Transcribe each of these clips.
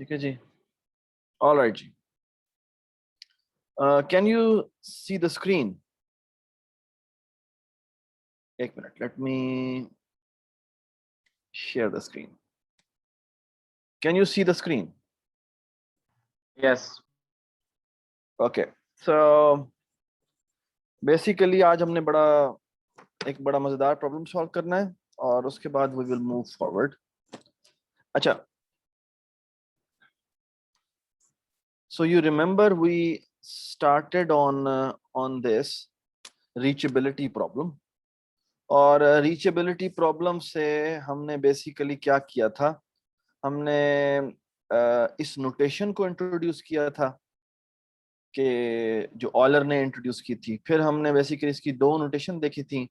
ठीक है जी, ऑल राइट जी। Can you see the screen? एक minute, let me share the screen. Can you see the screen? Yes. Okay, so basically आज हमने एक बड़ा मजेदार प्रॉब्लम सॉल्व करना है और उसके बाद वी विल मूव फॉरवर्ड। अच्छा, so you remember we started on this reachability problem, और reachability problem से हमने बेसिकली क्या किया था, हमने इस नोटेशन को इंट्रोड्यूस किया था कि जो ऑयलर ने इंट्रोड्यूस की थी। फिर हमने बेसिकली इसकी दो नोटेशन देखी थी,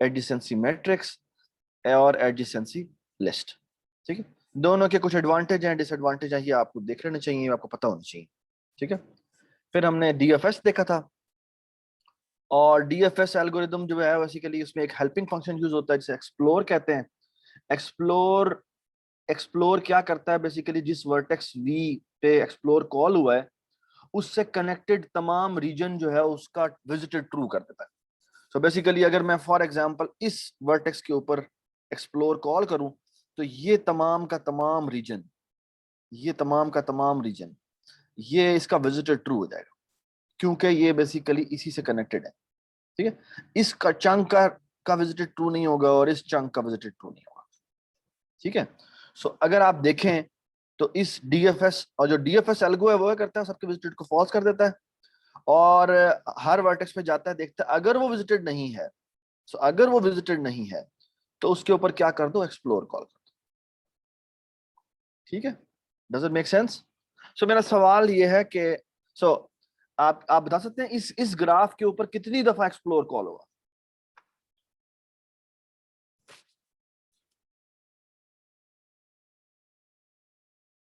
एडजेसेंसी मैट्रिक्स और एडजेसेंसी लिस्ट। ठीक है, दोनों के कुछ एडवांटेज हैं, डिसएडवांटेज हैं, ये आपको देख लेना चाहिए, आपको पता होना चाहिए। ठीक है, फिर हमने डीएफएस देखा था, और डीएफएस एल्गोरिदम जो है बेसिकली उसमें एक हेल्पिंग फंक्शन यूज होता है जिसे एक्सप्लोर कहते हैं। एक्सप्लोर एक्सप्लोर क्या करता है, बेसिकली जिस वर्टेक्स वी पे एक्सप्लोर कॉल हुआ है उससे कनेक्टेड तमाम रीजन जो है उसका विजिटेड ट्रू कर देता है। सो बेसिकली अगर मैं फॉर एग्जांपल इस वर्टेक्स के ऊपर एक्सप्लोर कॉल करूं तो ये तमाम का तमाम रीजन, ये इसका विजिटेड ट्रू हो जाएगा, क्योंकि ये बेसिकली इसी से कनेक्टेड है। ठीक है, इसका चंक का विजिटेड ट्रू नहीं होगा और इस चंक का विजिटेड ट्रू नहीं होगा। ठीक है, सो अगर आप देखें तो इस डीएफएस, और जो डीएफएस एल्गो है वो करता है सबके विजिटेड को फॉल्स कर देता है और हर वर्टेक्स पे जाता है, देखता है अगर वो विजिटेड नहीं है, सो अगर वो विजिटेड नहीं है तो उसके ऊपर क्या कर दो, एक्सप्लोर कॉल कर दो। ठीक है, डज इट मेक सेंस? सो मेरा सवाल ये है कि सो आप बता सकते हैं इस ग्राफ के ऊपर कितनी दफा एक्सप्लोर कॉल होगा?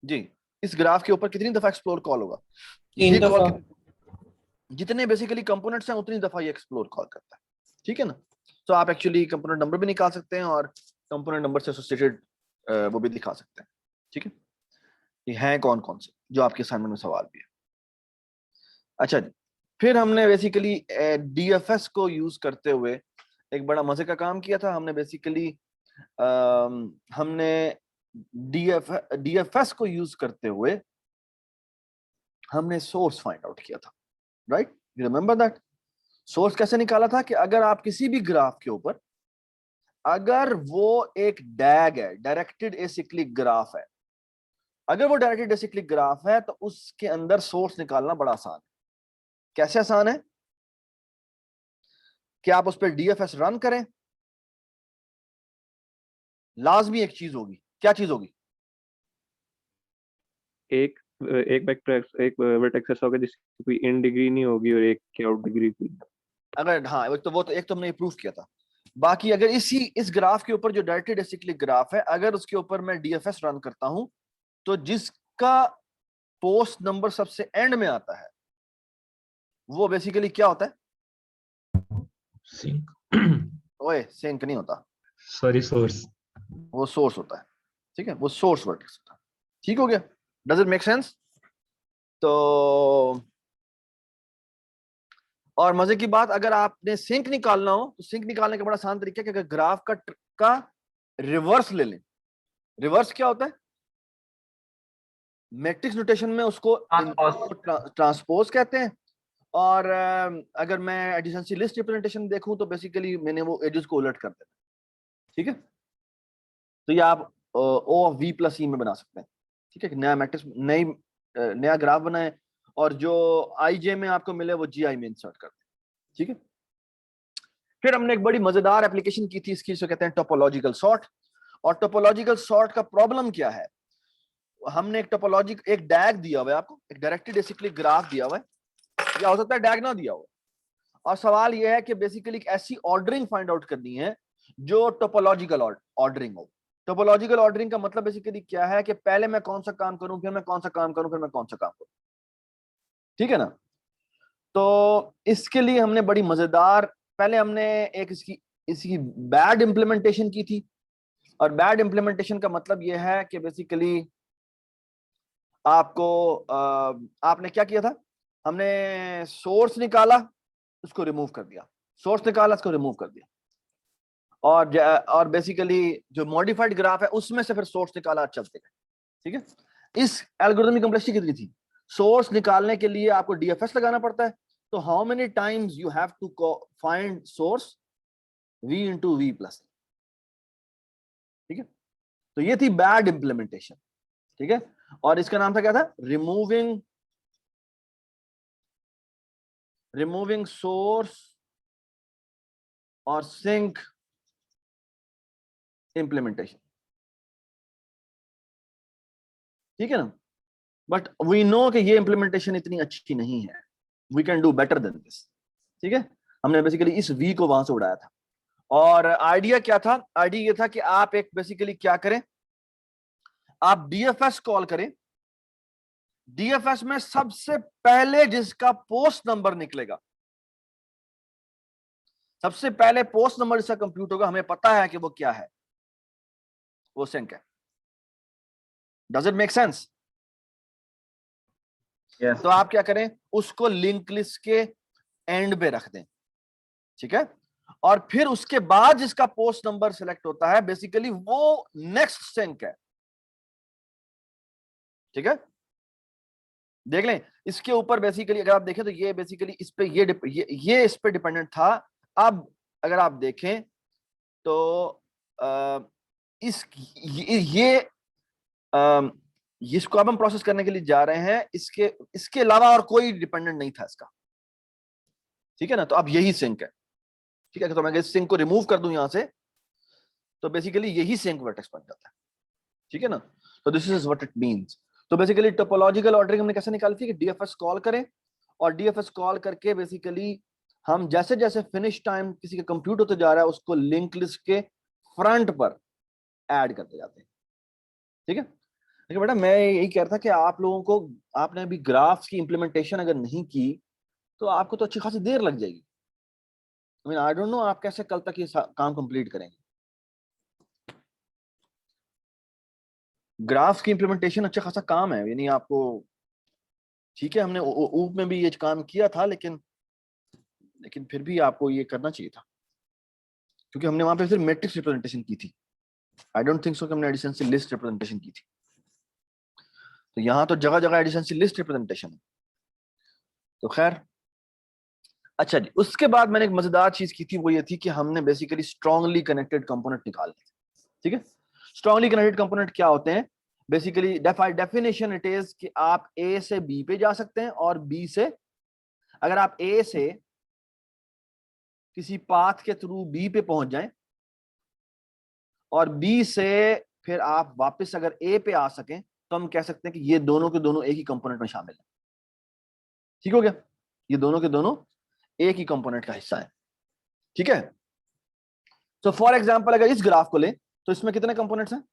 जी, इस ग्राफ के ऊपर कितनी दफा एक्सप्लोर कॉल होगा? ये कॉल जितने बेसिकली कंपोनेंट्स हैं उतनी दफा ये एक्सप्लोर कॉल करता है। ठीक है ना, तो आप एक्चुअली कंपोनेंट नंबर भी निकाल सकते हैं और कंपोनेंट नंबर से एसोसिएटेड वो भी दिखा सकते हैं। ठीक है, ये हैं कौन कौन से जो आपके असाइनमेंट में सवाल भी है। अच्छा जी, फिर हमने बेसिकली डीएफएस को यूज करते हुए एक बड़ा मजे का काम किया था। हमने बेसिकली हमने डीएफएस को यूज करते हुए हमने सोर्स फाइंड आउट किया था, right? You remember that? Source कैसे निकाला था कि अगर आप किसी भी ग्राफ के ऊपर, अगर वो एक डैग है, डायरेक्टेड एसिक्लिक ग्राफ है, अगर वो डायरेक्टेड एसिक्लिक ग्राफ है तो उसके अंदर सोर्स निकालना बड़ा आसान है। कैसे आसान है? कि आप उस पर डीएफएस रन करें, लाजमी एक चीज होगी। क्या चीज होगी? एक एक वेक्टर, एक वर्टेक्स ऐसा होगा जिसकी कोई इन डिग्री नहीं होगी और एक की आउट डिग्री की। अगर हाँ, वो तो एक तो हमने प्रूफ किया था। बाकी अगर इस ग्राफ के ऊपर जो डायरेक्टेड एसिक्लिक ग्राफ है, अगर उसके ऊपर मैं डीएफएस रन करता हूं तो जिसका पोस्ट नंबर सबसे एंड में आता है वो बेसिकली क्या होता है? सिंक। ओए, सिंक नहीं होता, सॉरी, सोर्स। वो सोर्स होता है। ठीक है, वो सोर्स वर्टेक्स होता है। ठीक हो गया? Does it make sense? तो और मजे की बात, अगर आपने सिंक निकालना हो तो सिंक निकालने का बड़ा आसान तरीका है कि अगर ग्राफ का रिवर्स ले लें। रिवर्स क्या होता है? मैट्रिक्स नोटेशन में उसको ट्रांसपोज कहते हैं, और अगर मैं एडिशनसी लिस्ट रिप्रेजेंटेशन देखूं तो बेसिकली मैंने वो एजेस को उलट कर देना। ठीक है, तो ये आप ओ ऑफ वी प्लस ई में बना सकते हैं। ठीक है, नया मैट्रिक्स, नया ग्राफ बनाए और जो आई जे में आपको मिले वो जी आई में इंसर्ट कर दें। ठीक है, फिर हमने एक बड़ी मजेदार एप्लीकेशन की थी इसकी, जिसे कहते हैं टोपोलॉजिकल सॉर्ट। और टोपोलॉजिकल सॉर्ट का प्रॉब्लम क्या है? हमने एक डैग दिया हुआ है आपको, एक डायरेक्टेड एसिक्लिक ग्राफ दिया हुआ है, या हो सकता है डैग ना दिया हुआ, और सवाल यह है कि बेसिकली एक ऐसी ऑर्डरिंग फाइंड आउट करनी है जो टोपोलॉजिकल ऑर्डरिंग हो। टोपोलॉजिकल ऑर्डरिंग का मतलब बेसिकली क्या है कि पहले मैं कौन सा काम करूं, फिर मैं कौन सा काम करूं, फिर मैं कौन सा काम करूं। ठीक है ना? तो इसके लिए हमने बड़ी मजेदार, पहले हमने एक इसकी बैड इंप्लीमेंटेशन की थी। और बैड इंप्लीमेंटेशन का मतलब यह है कि बेसिकली आपको आपने क्या किया था, हमने सोर्स निकाला, उसको रिमूव कर दिया, सोर्स निकाला, उसको रिमूव कर दिया, और बेसिकली जो मॉडिफाइड ग्राफ है उसमें से फिर सोर्स निकाला, चलते गए। ठीक है, इस एल्गोरिथम की कॉम्प्लेक्सिटी कितनी थी? सोर्स निकालने के लिए आपको डीएफएस लगाना पड़ता है, तो how many times you have to find source? v into V plus. ठीक है, तो ये थी बैड इंप्लीमेंटेशन। ठीक है, और इसका नाम था क्या था? रिमूविंग सोर्स और सिंक इंप्लीमेंटेशन। ठीक है ना, बट वी नो कि ये इंप्लीमेंटेशन इतनी अच्छी नहीं है, we can do better than this. ठीक है, हमने बेसिकली इस वी को वहां से उड़ाया था, और आइडिया क्या था? आइडिया ये था कि आप एक बेसिकली क्या करें, आप डीएफएस कॉल करें, डीएफएस में सबसे पहले जिसका पोस्ट नंबर निकलेगा, सबसे पहले पोस्ट नंबर जिसका कंप्यूट होगा, हमें पता है कि वो क्या है, वो सिंक है। Does it make sense? Yes. तो आप क्या करें, उसको लिंक लिस्ट के एंड पे रख दें। ठीक है, और फिर उसके बाद जिसका पोस्ट नंबर सिलेक्ट होता है, बेसिकली वो नेक्स्ट सिंक है। ठीक है, देख लें इसके ऊपर, बेसिकली अगर आप देखें तो ये बेसिकली इस पे ये इस पे डिपेंडेंट था। अब अगर आप देखें तो इस ये इसको अब हम प्रोसेस करने के लिए जा रहे हैं, इसके अलावा और कोई डिपेंडेंट नहीं था इसका। ठीक है ना, तो अब यही सिंक है। ठीक है, तो मैं अगर इस सिंक को रिमूव कर दूं यहां से, तो बेसिकली यही सिंक वर्टेक्स बन जाता है। ठीक है ना, तो this is what it means. तो बेसिकली टोपोलॉजिकल ऑर्डरिंग हमने कैसे निकाली थी कि डीएफएस कॉल करें, और डीएफएस कॉल करके बेसिकली हम जैसे जैसे फिनिश टाइम किसी का कंप्यूट होते जा रहा है, उसको लिंक लिस्ट के फ्रंट पर ऐड करते जाते हैं। ठीक है, लेकिन बेटा मैं यही कह रहा था कि आप लोगों को, आपने अभी ग्राफ्स की इंप्लीमेंटेशन अगर नहीं की तो आपको तो अच्छी खासी देर लग जाएगी। आई डोंट नो आप कैसे कल तक ये काम कंप्लीट करेंगे। ग्राफ्स की इंप्लीमेंटेशन अच्छा खासा काम है, यानी आपको, ठीक है हमने ऊप में भी ये काम किया था, लेकिन फिर भी आपको ये करना चाहिए था, क्योंकि हमने वहां पे सिर्फ मैट्रिक्स रिप्रेजेंटेशन की थी। आई डोंट थिंक सो कि हमने एडिशन से लिस्ट रिप्रेजेंटेशन की थी। तो यहाँ तो जगह जगह एडिशन से लिस्ट रिप्रेजेंटेशन है। तो खैर, अच्छा जी, उसके बाद मैंने एक मजेदार चीज की थी, वो ये थी कि हमने बेसिकली स्ट्रांगली कनेक्टेड कंपोनेंट निकाले। ठीक है, स्ट्रांगली कनेक्टेड कंपोनेंट क्या होते हैं? बेसिकली डेफिनेशन इट इज कि आप ए से बी पे जा सकते हैं, और बी से, अगर आप ए से किसी पाथ के थ्रू बी पे पहुंच जाएं, और बी से फिर आप वापस अगर ए पे आ सकें, तो हम कह सकते हैं कि ये दोनों के दोनों एक ही कंपोनेंट में शामिल है। ठीक हो गया, ये दोनों के दोनों एक ही कंपोनेंट का हिस्सा है। ठीक है, तो फॉर एग्जांपल अगर इस ग्राफ को लें, तो इसमें कितने कंपोनेंट्स हैं?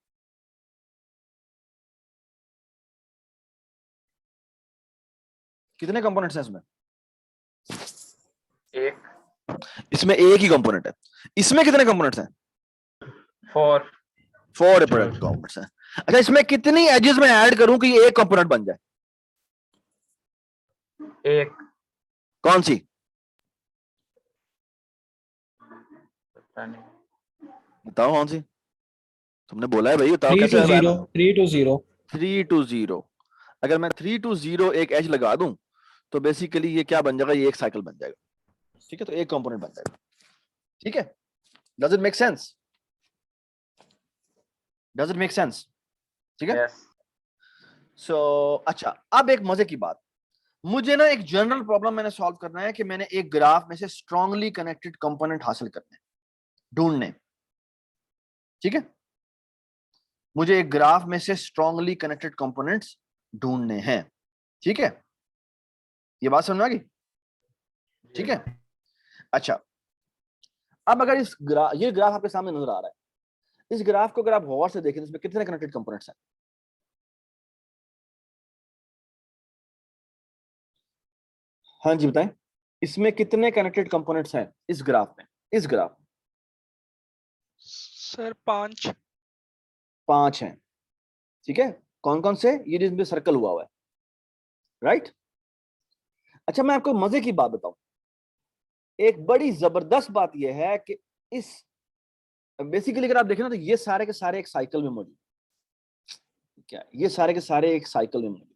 कितने कंपोनेंट्स हैं इसमें? एक, इसमें एक ही कंपोनेंट है। इसमें कितने कंपोनेंट्स हैं? 4, 4 रिप्रेजेंटेटिव कंपोनेंट्स हैं। अच्छा, इसमें कितनी एजेस में ऐड करूं कि ये एक कंपोनेंट बन जाए? एक, कौन सी? पता नहीं, बताओ कौन सी, तुमने बोला है भाई, बताओ 3 कैसे? to 0, 3 to 0. 3 to 0। अगर मैं 3 to 0 एक एज लगा दूं, तो बेसिकली ये क्या बन जाएगा? ये एक साइकिल बन जाएगा। ठीक है, तो एक कंपोनेंट बन जाएगा। ठीक है, does it make sense? Does it make sense? ठीक है, yes, सो अच्छा, अब एक मजे की बात, मुझे ना एक जनरल प्रॉब्लम मैंने सॉल्व करना है कि मैंने एक ग्राफ में से स्ट्रांगली कनेक्टेड कंपोनेंट हासिल करने, ढूंढने। ठीक है, मुझे एक ग्राफ में से स्ट्रांगली कनेक्टेड कंपोनेंट्स ढूंढने हैं। ठीक है, ये बात समझ में आ गई? ठीक है, अच्छा, अब अगर ये ग्राफ आपके सामने नजर आ रहा है, इस ग्राफ को अगर आप गौर से देखें, इसमें कितने कनेक्टेड कंपोनेंट्स हैं? हाँ जी बताएं, इसमें कितने कनेक्टेड कंपोनेंट्स हैं इस ग्राफ में? इस ग्राफ में सर 5। 5 हैं। ठीक है, कौन कौन से? ये जिसमें सर्कल हुआ हुआ है, राइट? अच्छा, मैं आपको मजे की बात बताऊं, एक बड़ी जबरदस्त बात यह है कि इस बेसिकली अगर आप देखें ना तो ये सारे के सारे एक साइकिल में मौजूद, क्या ये सारे के सारे एक साइकिल में मौजूद,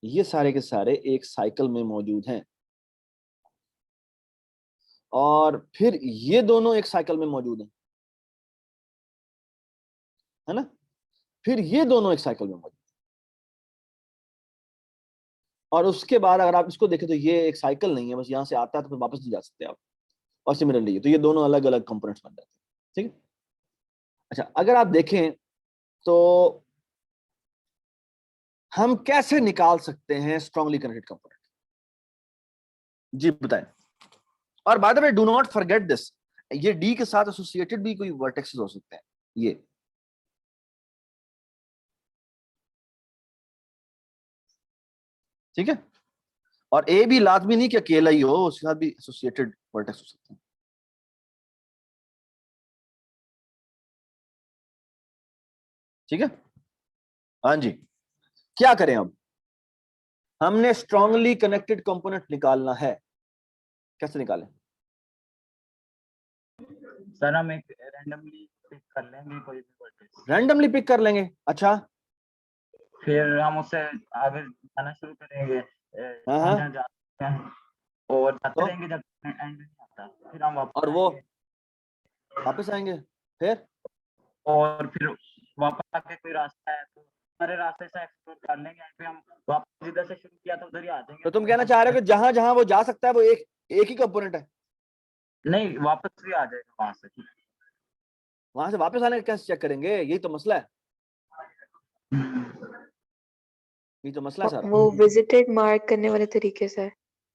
ये सारे के सारे एक साइकिल में मौजूद हैं, और फिर ये दोनों एक साइकिल में मौजूद हैं, है ना? फिर ये दोनों एक साइकिल में मौजूद, और उसके बाद अगर आप इसको देखें तो ये एक साइकिल नहीं है, बस यहां से आता है तो फिर वापस नहीं जा सकते आप। और सिमिलरली तो ये दोनों अलग अलग कंपोनेंट्स बन जाते हैं, ठीक है? अच्छा, अगर आप देखें तो हम कैसे निकाल सकते हैं स्ट्रांगली कनेक्टेड कंपोनेंट? जी बताएं। और by the way do not forget this, ये डी के साथ एसोसिएटेड भी कोई वर्टेक्सेस हो सकते हैं ये, ठीक है? और ए भी लाजमी नहीं कि अकेला ही हो, उसके साथ भी एसोसिएटेड वर्टेक्स हो सकते हैं, ठीक है? हाँ जी, क्या करें अब? हमने स्ट्रांगली कनेक्टेड कंपोनेंट निकालना है, कैसे निकालें? सर हम एक रैंडमली पिक कर लेंगे कोई भी वर्टेक्स, रैंडमली पिक कर लेंगे, अच्छा? फिर हम उससे आगे जाना शुरू करेंगे, हाँ जहाँ हाँ, जहाँ जाते हैं और जाते तो रहेंगे जब एंड नहीं आता, फिर हम और वापस वो आएंगे वापस आएंगे, फिर और फिर वापस आके कोई रास्ता है तो सारे रास्ते से एक्सप्लोर कर लेंगे, फिर हम वापस जिधर से शुरू किया था उधर ही आ जाएंगे। तो तुम तो कहना चाह रहे हो कि जहां जहां वो जा सकता है वो एक एक ही कंपोनेंट है, नहीं, वापस भी आ जाएगा वहां से। वहां से वापस आने का कैसे चेक करेंगे? यही तो मसला है, यही तो मसला है सारा। वो विजिटेड मार्क करने वाले तरीके से है।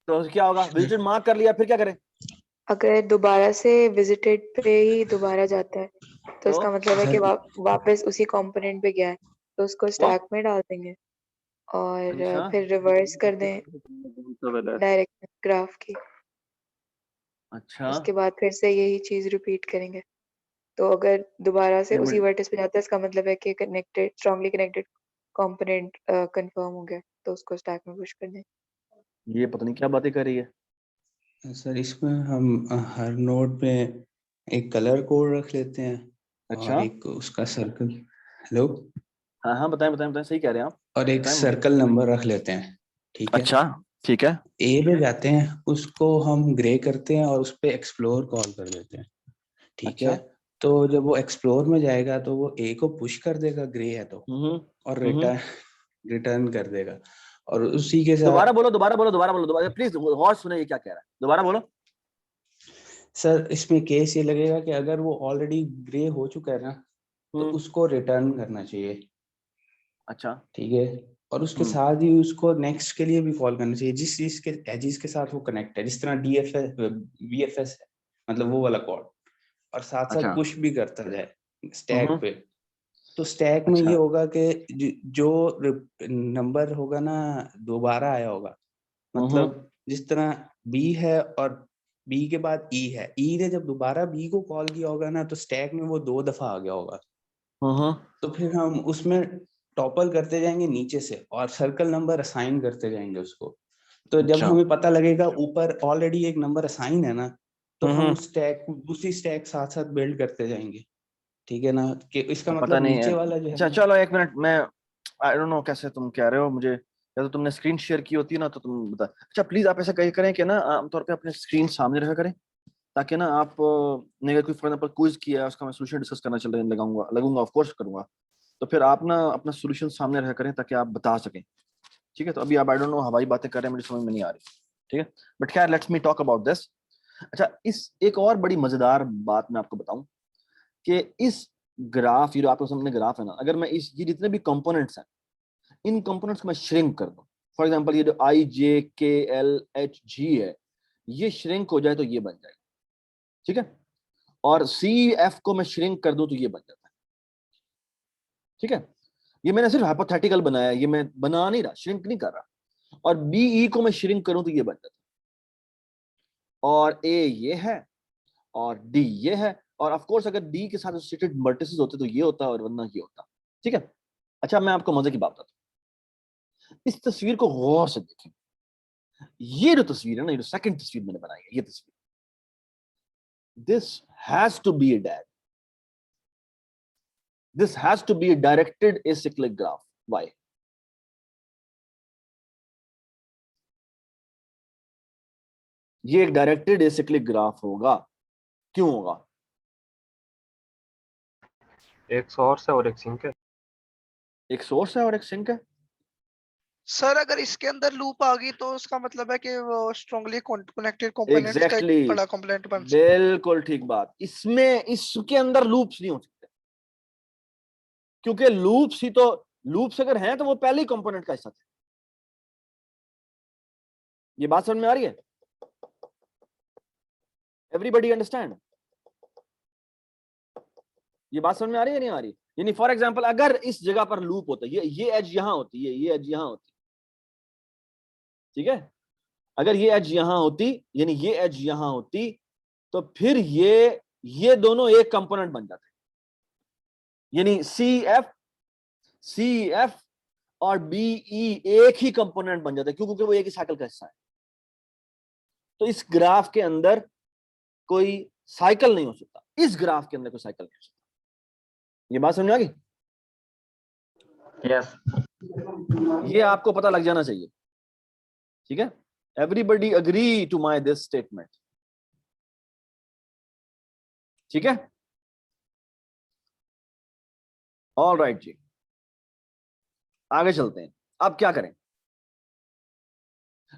तो क्या होगा? विजिटेड मार्क कर लिया, फिर क्या करें? अगर दोबारा से विजिटेड पे ही दोबारा जाता है तो तो इसका मतलब है कि वापस उसी कंपोनेंट पे गया है, तो उसको स्टैक में डाल देंगे और अच्छा फिर रिवर्स कर दें डायरेक्ट ग्राफ की। अच्छा, उसके बाद फिर से यही चीज रिपीट करेंगे। तो अगर दोबारा से एक उसी मिनट, वर्टेक्स पे जाता है इसका मतलब है कि connected strongly connected component confirm हो गया, तो उसको स्टैक में पुश कर दें। ये पता नहीं क्या बातें कर रही है। सर इसमें हम हर नोड पे एक कलर कोड रख लेते हैं अच्छा, और एक उसका सर्कल, हेलो, हाँ हाँ, बताएं बताएं बताएं, सही कह रहे हैं आप, और एक बताएं मुझे। सर्कल नंबर रख लेते हैं, ठीक है? अच्छा, ठीक है, ए पे जाते हैं, उसको हम ग्रे करते हैं और उस पे एक्सप्लोर कॉल कर देते हैं, ठीक अच्छा, है? तो जब वो एक्सप्लोर में जाएगा तो वो ए को पुश कर देगा, ग्रे है तो, और हम्म। रिटर्न रिटर्न कर देगा, और उसी के दोबारा साथ बोलो, दोबारा बोलो, दोबारा बोलो, दोबारा प्लीज गौर सुने ये क्या कह रहा है, दोबारा बोलो। सर इसमें केस ये लगेगा कि अगर वो ऑलरेडी ग्रे हो चुका है ना तो उसको रिटर्न करना चाहिए, अच्छा, ठीक है? और उसके हम्म, साथ ही उसको नेक्स्ट के लिए भी कॉल करना चाहिए जिस चीज के एजिस के साथ वो कनेक्ट है, जिस तरह डीएफएस बीएफएस है, मतलब वो वाला कॉर्ड, और साथ साथ अच्छा, पुश भी करता जाए स्टैक हम्म, पे। तो स्टैक में ये अच्छा, होगा कि जो नंबर होगा ना दोबारा आया होगा, हम्म, मतलब जिस तरह बी है और बी के बाद ई है, ई ने जब दोबारा बी को कॉल किया होगा ना तो स्टैक में वो 2 दफा आ गया होगा। हम्म, तो फिर हम उसमें टॉपल करते जाएंगे नीचे से और सर्कल नंबर असाइन करते जाएंगे उसको। तो जब अच्छा, हमें पता लगेगा ऊपर ऑलरेडी एक नंबर असाइन है ना तो हम हम्म। स्टैक दूसरी स्टैक साथ साथ बिल्ड करते जाएंगे, ठीक है ना? कि इसका पता मतलब नहीं है, नीचे वाला जो है अच्छा ना। चलो एक मिनट, मैं आई डोंट नो कैसे तुम कह रहे हो मुझे, या तो तुमने स्क्रीन शेयर की होती है ना तो तुम बता। अच्छा प्लीज आप ऐसा कहीं करें कि ना आमतौर पे अपने स्क्रीन सामने रखा करें, ताकि ना आप ने अगर कोई फॉर एग्जांपल क्विज किया है उसका मैं सोल्यूशन डिस्कस करना चल लगाऊंगा लगूंगा, ऑफ कोर्स करूंगा, तो फिर आप ना अपना सोल्यूशन सामने रखा करें ताकि आप बता सकें, ठीक है? तो अभी आप आई डोंट नो हवाई बातें कर रहे हैं, मुझे समझ में नहीं आ रही, ठीक है? बट खैर let's me talk about this. अच्छा, इस एक और बड़ी मजेदार बात मैं आपको बताऊं कि इस ग्राफ, ये जो आपके सामने ग्राफ है ना, अगर मैं इस ये जितने भी कंपोनेंट्स हैं इन कंपोनेंट्स को मैं श्रिंक कर दूं, फॉर एग्जांपल ये जो आई जे के एल एच जी है, ये श्रिंक हो जाए तो ये बन जाएगा, ठीक है? और सी एफ को मैं श्रिंक कर दूं तो ये बन जाता है, ठीक है? ये मैंने सिर्फ हाइपोथेटिकल बनाया, ये मैं बना नहीं रहा, श्रिंक नहीं कर रहा। और बीई को मैं श्रिंक करूं तो ये बन जाता है, और ए ये है और डी ये है, और ऑफ कोर्स अगर डी के साथ एसोसिएटेड वर्टिसेस होते तो ये होता और वरना ये होता, ठीक है? अच्छा मैं आपको मजे की बात बताता हूँ, इस तस्वीर को गौर से देखें। ये जो तस्वीर है ना, ये जो सेकंड तस्वीर मैंने बनाई है, ये तस्वीर, this has to be a DAG, this has to be a directed acyclic graph. Why? ये एक डायरेक्टेड एसिक्लिक ग्राफ होगा। क्यों होगा? एक सोर्स है और एक सिंक है। एक सोर्स है और एक सिंक है। सर अगर इसके अंदर लूप आ गई तो उसका मतलब है कि वो स्ट्रांगली कनेक्टेड कंपोनेंट्स का एक एग्जैक्टली, बड़ा कंपोनेंट बन सकता है। बिल्कुल ठीक बात। इसमें इसके अंदर लूप्स नहीं हो सकते, क्योंकि लूप्स ही तो, लूप्स अगर हैं तो वो पहले ही कंपोनेंट का हिस्सा थे। ये बात समझ में आ रही है? Everybody understand? ये बात समझ में आ रही है नहीं आ रही? यानी फॉर एग्जांपल अगर इस जगह पर लूप होता, ये एज यहां होती है, ये एज यहां होती, ठीक है, अगर ये एज यहां होती, यानी ये एज यहां होती, तो फिर ये दोनों एक कंपोनेंट बन जाते, यानी सी एफ और बीई एक ही कंपोनेंट बन जाते, क्योंकि वो एक ही साइकिल का हिस्सा है। तो इस ग्राफ के अंदर कोई साइकिल नहीं हो सकता, इस ग्राफ के अंदर कोई साइकिल नहीं हो सकता। ये बात समझ आ गई? यस। ये आपको पता लग जाना चाहिए, ठीक है? Everybody agree to my this statement, ठीक है? ऑल राइट जी, आगे चलते हैं। अब क्या करें?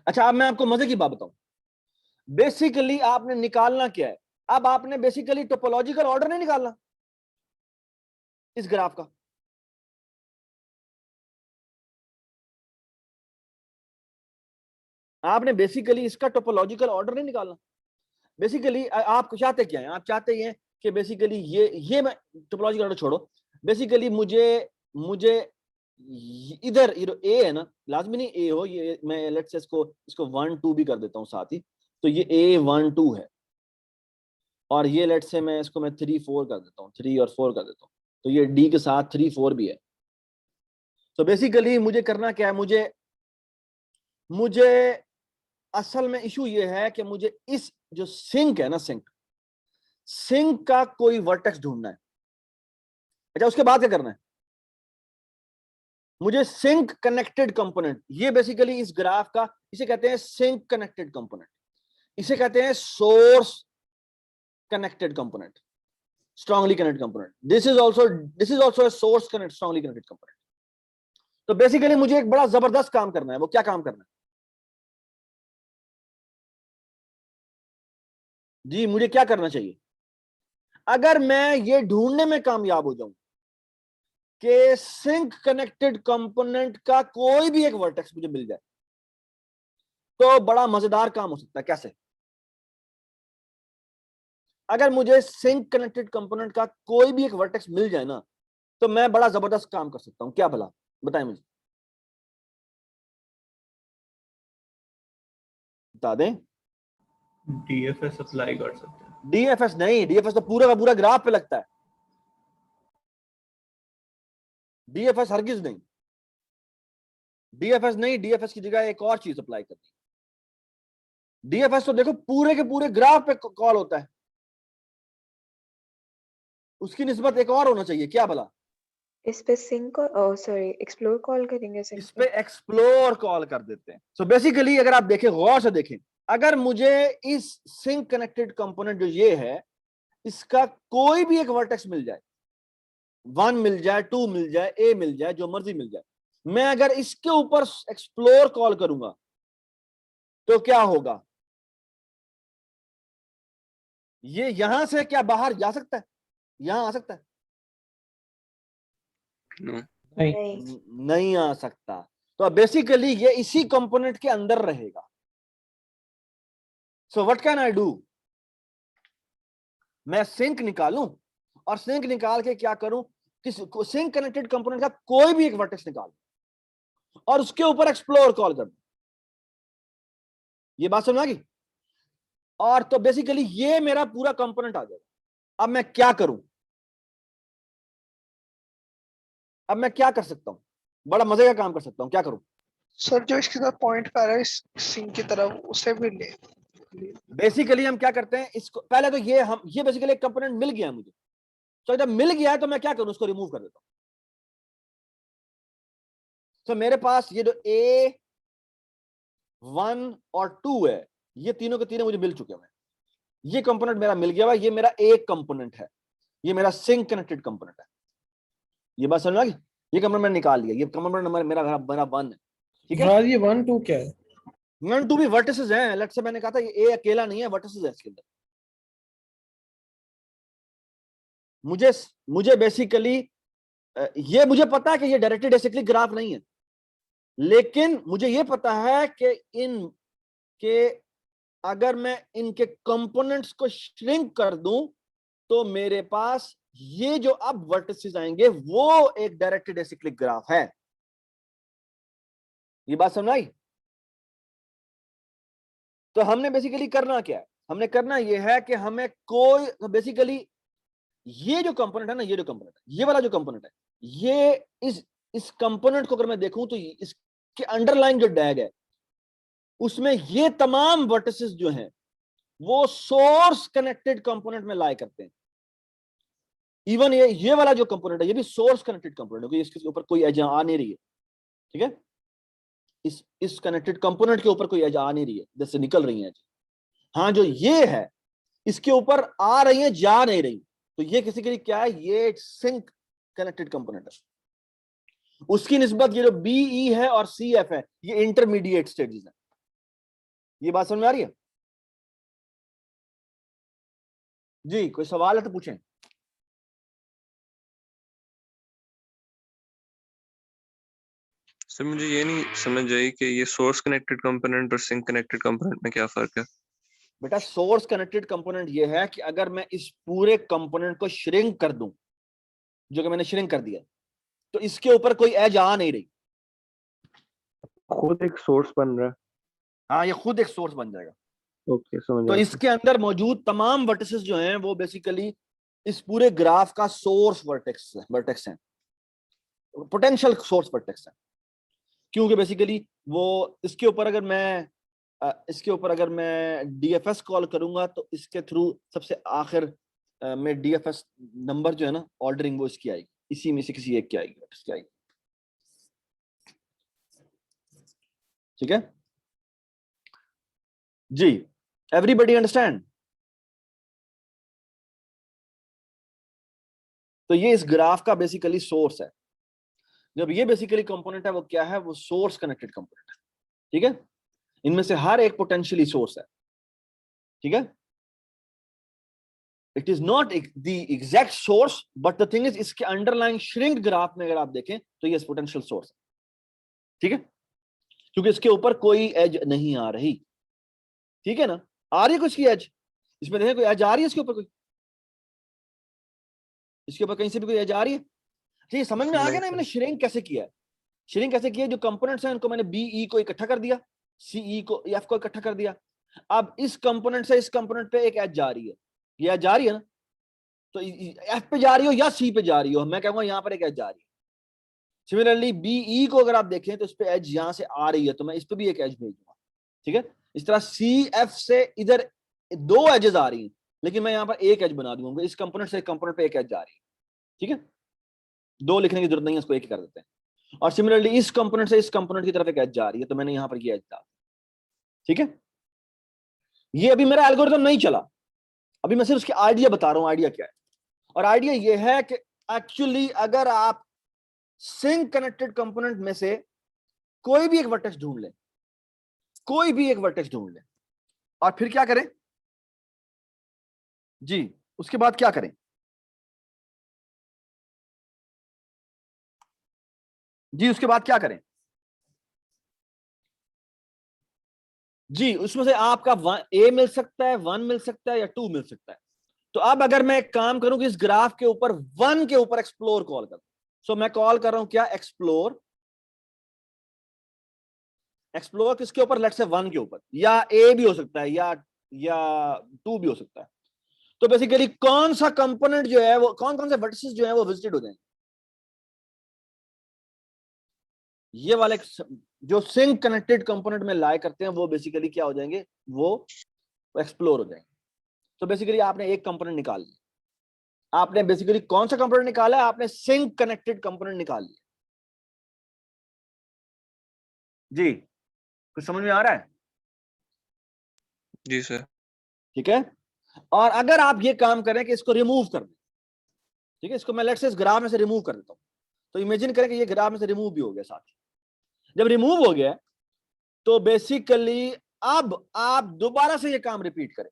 अच्छा अब मैं आपको मजे की बात बताऊं। बेसिकली आपने निकालना क्या है? अब आपने बेसिकली टोपोलॉजिकल ऑर्डर नहीं निकालना इस ग्राफ का, आपने बेसिकली इसका टोपोलॉजिकल ऑर्डर नहीं निकालना। बेसिकली आप चाहते क्या है? आप चाहते हैं कि बेसिकली ये मैं टोपोलॉजिकल ऑर्डर छोड़ो, बेसिकली मुझे इधर ए है ना, लाजमी नहीं ए हो, ये मैं लेट्स से इसको 1 2 भी कर देता हूं साथ ही, तो ये A1 2 है, और ये लेट्स से मैं इसको मैं 3 4 कर देता हूं, 3 और 4 कर देता हूं, तो ये D के साथ 3 4 भी है। तो बेसिकली मुझे करना क्या है? मुझे असल में इशू ये है कि मुझे इस जो सिंक है ना, सिंक का कोई वर्टेक्स ढूंढना है। अच्छा उसके बाद क्या करना है? मुझे सिंक कनेक्टेड कंपोनेंट, ये बेसिकली इस ग्राफ का, इसे कहते हैं सिंक कनेक्टेड कंपोनेंट, इसे कहते हैं source connected component, strongly connected component. This is also a source connect strongly connected component। तो बेसिकली मुझे एक बड़ा जबरदस्त काम करना है। वो क्या काम करना है जी? मुझे क्या करना चाहिए? अगर मैं ये ढूंढने में कामयाब हो जाऊं कि सिंक कनेक्टेड कंपोनेंट का कोई भी एक वर्टेक्स मुझे मिल जाए, तो बड़ा मजेदार काम हो सकता है। कैसे? अगर मुझे सिंक कनेक्टेड कंपोनेंट का कोई भी एक वर्टेक्स मिल जाए ना, तो मैं बड़ा जबरदस्त काम कर सकता हूं। क्या भला? बताएं मुझे, बता दें। डीएफएस अप्लाई कर सकते हैं। डीएफएस नहीं, डीएफएस तो पूरा का पूरा ग्राफ पे लगता है। डीएफएस हरगिज नहीं, डीएफएस नहीं, डीएफएस की जगह एक और चीज अप्लाई करनी। डीएफएस तो देखो पूरे के पूरे ग्राफ पे कॉल होता है, उसकी निस्बत एक और होना चाहिए। क्या भला? इस पे सिंक और सॉरी एक्सप्लोर कॉल करेंगे सिंक इस पे एक्सप्लोर कॉल कर देते हैं। सो बेसिकली अगर आप देखें, गौर से देखें, अगर मुझे इस सिंक कनेक्टेड कंपोनेंट जो ये है, इसका कोई भी एक वर्टेक्स मिल जाए, 1 मिल जाए, 2 मिल जाए, ए मिल जाए, जो मर्जी मिल जाए, मैं अगर इसके ऊपर एक्सप्लोर कॉल करूंगा तो क्या होगा? ये यहां से क्या बाहर जा सकता है? यहां आ सकता है? नहीं। नहीं आ सकता। तो बेसिकली ये इसी कंपोनेंट के अंदर रहेगा। So what can I do? मैं सिंक निकालूं, और सिंक निकाल के क्या करूं? सिंक कनेक्टेड कंपोनेंट का कोई भी एक वर्टेक्स निकालूं और उसके ऊपर एक्सप्लोर कॉल कर दूं। ये बात समझ आ गई? और तो बेसिकली ये मेरा पूरा कंपोनेंट आ जाएगा। अब मैं क्या करूं? अब मैं क्या कर सकता हूँ, बड़ा मजे का काम कर सकता हूँ, क्या करूँ? सर जो इसके साथ पॉइंट पे आ रहा है इस सिंक की तरफ उसे भी ले बेसिकली हम क्या करते हैं, इसको पहले तो ये बेसिकली एक कंपोनेंट मिल गया है मुझे, तो जब मिल गया है तो मैं क्या करूं, उसको रिमूव कर देता हूं। तो मेरे पास ये जो A 1 और 2 है, ये तीनों के तीनों मुझे मिल चुके हैं, ये कंपोनेंट मेरा मिल गया हुआ, ये मेरा एक कंपोनेंट है, ये मेरा सिंक कनेक्टेड कंपोनेंट है। ये बात समझ आ गई? ये कंपोनेंट मैंने निकाल लिया, ये कंपोनेंट नंबर मेरा 1 है, ठीक है। यार ये 1 2 क्या है? 1 2 भी वर्टिसेस हैं, लेट्स से मैंने कहा था ये A अकेला नहीं है, वर्टिसेस है इसके अंदर। मुझे बेसिकली ये मुझे पता है कि ये डायरेक्टेड एसिक्लिक ग्राफ नहीं है, लेकिन मुझे ये पता है कि अगर मैं इनके कंपोनेंट्स को श्रिंक कर दूं तो मेरे पास ये जो अब वर्टिसेस आएंगे वो एक डायरेक्टेड एसिक्लिक ग्राफ है। ये बात समझ आई? तो हमने बेसिकली करना क्या है, हमने करना यह है कि हमें कोई बेसिकली ये जो कंपोनेंट है ना, ये जो कंपोनेंट है, ये वाला जो कंपोनेंट है, ये इस कंपोनेंट को अगर मैं देखूं तो इसके अंडरलाइन जो डैग है उसमें ये तमाम वर्टिसेस जो हैं वो सोर्स कनेक्टेड कंपोनेंट में लाई करते हैं। इवन ये वाला जो कंपोनेंट है ये भी सोर्स कनेक्टेड कंपोनेंट है, इसके ऊपर कोई एज आ नहीं रही है, ठीक है। इस कनेक्टेड कंपोनेंट के ऊपर कोई एज आ नहीं रही है, जैसे निकल रही है एज। हाँ, जो ये है इसके ऊपर आ रही है, जा नहीं रही, तो ये किसी के लिए क्या है, ये सिंक कनेक्टेड कंपोनेंट है। उसकी निस्बत ये जो BE है और CF है ये इंटरमीडिएट स्टेजेस है। ये बात समझ में आ रही है? जी, कोई सवाल है तो पूछें। सर मुझे ये नहीं समझ आई कि ये सोर्स कनेक्टेड कंपोनेंट और सिंक कनेक्टेड कंपोनेंट में क्या फर्क है? बेटा, सोर्स कनेक्टेड कंपोनेंट ये है कि अगर मैं इस पूरे कंपोनेंट को श्रिंक कर दूं, जो कि मैंने श्रिंक कर दिया, तो इसके ऊपर कोई एज आ नहीं रही, खुद एक सोर्स बन रहा है। हाँ, ये खुद एक सोर्स बन जाएगा। ओके, समझ तो गया। इसके अंदर मौजूद तमाम वर्टिसेस जो हैं वो बेसिकली इस पूरे ग्राफ का सोर्स वर्टेक्स हैं, पोटेंशियल सोर्स वर्टेक्स हैं, क्योंकि बेसिकली वो इसके ऊपर अगर मैं DFS कॉल करूंगा तो इसके थ्रू सबसे आखिर में DFS नंबर जो है ना, ऑर्डरिंग, वो इसकी आएगी, इसी में से किसी एक की आएगी, इसकी आएगी, ठीक है जी। Everybody understand? तो ये इस ग्राफ का बेसिकली सोर्स है। जब ये बेसिकली कंपोनेंट है वो क्या है, वो सोर्स कनेक्टेड कंपोनेंट है, ठीक है। इनमें से हर एक पोटेंशियली सोर्स है, ठीक है। It is not the exact source, but the thing is इसके अंडरलाइन श्रिंक ग्राफ में अगर आप देखें तो ये पोटेंशियल सोर्स है, ठीक है, क्योंकि इसके ऊपर कोई एज नहीं आ रही, ठीक है ना। आ रही है कुछ की एज, इसमें देखें कोई एज आ रही है इसके ऊपर, कोई इसके ऊपर कहीं से भी कोई एज आ रही है? ठीक, समझ में आ गया ना मैंने श्रिंक कैसे किया है? श्रिंक कैसे किया, जो कंपोनेंट्स हैं उनको मैंने BE को इकट्ठा कर दिया, CE को, F को इकट्ठा कर दिया। अब इस कंपोनेंट से इस कंपोनेंट पे एक एज जा रही है, ये एज जा रही है ना, तो F पे जा रही हो या C पे जा रही हो, मैं कहूंगा यहाँ पर एक एज जा रही है। सिमिलरली BE को अगर आप देखें तो इस पे एज यहाँ से आ रही है, तो मैं इस पे भी एक एज भेज दूंगा, ठीक है। इस तरह CF से इधर 2 एजेस आ रही हैं, लेकिन मैं यहाँ पर एक एज बना दूंगा, इस कंपोनेंट से कंपोनेंट पे एक एज जा रही है, ठीक है। 2 लिखने की जरूरत नहीं है, इसको एक ही कर देते हैं। और सिमिलरली इस कंपोनेंट से इस कंपोनेंट की तरफ एक एज जा रही है, तो मैंने यहां पर ये एज डाल, ठीक है। ये अभी मेरा एल्गोरिथम नहीं चला, अभी मैं सिर्फ उसकी आइडिया बता रहा हूं, आइडिया क्या है। और आइडिया ये है कि एक्चुअली अगर आप सिंक कनेक्टेड कंपोनेंट में से कोई भी एक वर्टेक्स ढूंढ लें, कोई भी एक वर्टेक्स ढूंढ लें, और फिर क्या करें जी, उसके बाद क्या करें जी, उसके बाद क्या करें जी, उसमें से आपका A मिल सकता है, 1 मिल सकता है या 2 मिल सकता है। तो अब अगर मैं एक काम करूं कि इस ग्राफ के ऊपर 1 के ऊपर एक्सप्लोर कॉल करूं, सो मैं कॉल कर रहा हूं क्या, एक्सप्लोर किसके ऊपर, लेट्स से 1 के ऊपर, या A भी हो सकता है या 2 भी हो सकता है। तो बेसिकली कौन सा कंपोनेंट जो है वो, कौन कौन से वर्टिसेस जो है वो विजिटेड हो जाएंगे, ये वाले जो सिंक कनेक्टेड कंपोनेंट में लाई करते हैं वो बेसिकली क्या हो जाएंगे, वो एक्सप्लोर हो जाएंगे। तो बेसिकली आपने एक कंपोनेंट निकाल लिया, आपने बेसिकली कौन सा कंपोनेंट निकाला है, आपने सिंक कनेक्टेड कंपोनेंट निकाल लिया। जी कुछ समझ में आ रहा है? जी सर। ठीक है। और अगर आप ये काम करें कि इसको रिमूव कर दें, ठीक है, इसको मैं लेट्स से इस ग्राफ में से रिमूव कर देता हूं, तो इमेजिन करें कि ये ग्राफ में से रिमूव भी हो गया साथ ही। जब रिमूव हो गया तो बेसिकली अब आप दोबारा से ये काम रिपीट करें।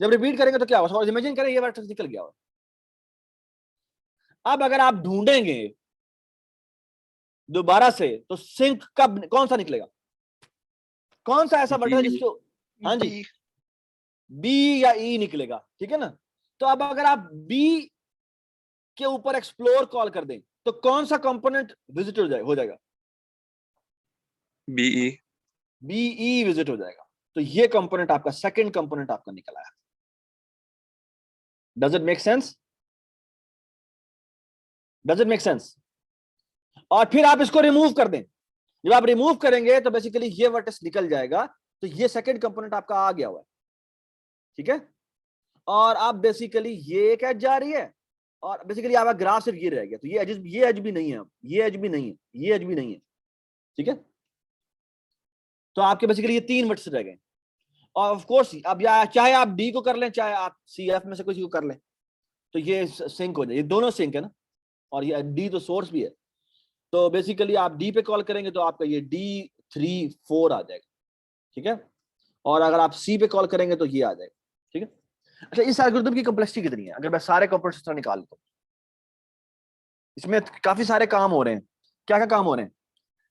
जब रिपीट करेंगे तो क्या होगा, इमेजिन करें ये वर्टेक्स निकल गया हो। अब अगर आप ढूंढेंगे दोबारा से तो सिंक कब कौन सा निकलेगा, कौन सा ऐसा बटन है जिसको, हाँ जी, बी या ई निकलेगा, ठीक है ना। तो अब अगर आप बी के ऊपर एक्सप्लोर कॉल कर दें तो कौन सा कंपोनेंट विजिट हो जाएगा, बीई। बीई विजिट हो जाएगा। तो ये कंपोनेंट आपका सेकंड कंपोनेंट आपका निकल आया। Does it make sense? Does it make sense? और फिर आप इसको रिमूव कर दें। जब आप रिमूव करेंगे तो बेसिकली ये वर्टेक्स निकल जाएगा, तो ये सेकंड कंपोनेंट आपका आ गया हुआ है, ठीक है। और आप बेसिकली ये एक एज जा रही है और बेसिकली आपका ग्राफ सिर्फ ये रह गया। तो ये एज भी नहीं है, ये एज भी नहीं है, ये एज भी नहीं है, ठीक है। तो आपके बेसिकली ये तीन वर्टेक्स रह गए। और ऑफ कोर्स अब या चाहे आप डी को कर लें चाहे आप सी एफ में से किसी को कर लें, तो ये सिंक हो जाए। ये दोनों सिंक है ना, और ये डी तो सोर्स भी है। तो बेसिकली आप डी पे कॉल करेंगे तो आपका ये D3 4 आ जाएगा, ठीक है। और अगर आप सी पे कॉल करेंगे तो ये आ जाएगा, ठीक है। अच्छा, इस एल्गोरिथम की कॉम्प्लेक्सिटी कितनी है? अगर मैं सारे कंपोनेंट्स तरह निकाल दूं, इसमें काफी सारे काम हो रहे हैं। क्या क्या काम हो रहे हैं?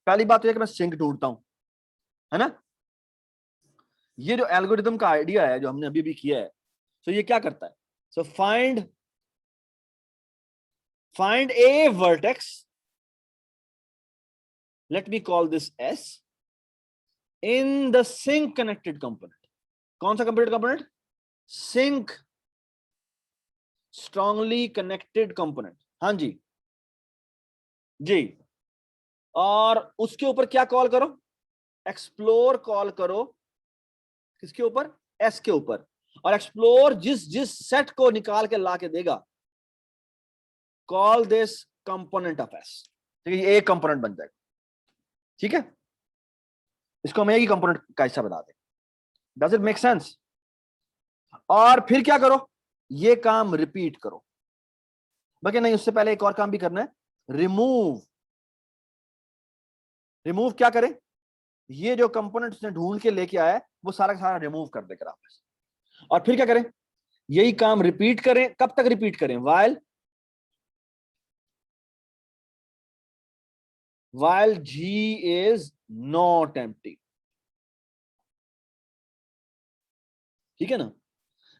पहली बात तो यह कि मैं सिंक ढूंढता हूं, है ना। ये जो एल्गोरिथम का आइडिया है जो हमने अभी भी किया है, तो ये क्या करता है, so find A vertex, let me call this S, in the sync connected component। कौन सा component? Sync strongly connected component। हाँ जी जी। और उसके ऊपर क्या कॉल करो, एक्सप्लोर कॉल करो। किसके ऊपर? S के ऊपर। और एक्सप्लोर जिस सेट को निकाल के ला के देगा, call this component of S। ठीक है, ये एक कंपोनेंट बन जाएगा, ठीक है। इसको हम एक ही कंपोनेंट का हिस्सा बता दें। Does it make sense? और फिर क्या करो, ये काम रिपीट करो। बल्कि नहीं, उससे पहले एक और काम भी करना है, रिमूव क्या करें, ये जो कंपोनेंट उसने ढूंढ के लेके आया है वो सारा का सारा रिमूव कर देकर वापस। और फिर क्या करें, यही काम रिपीट करें। कब तक रिपीट करें? while G is not empty, ठीक है ना।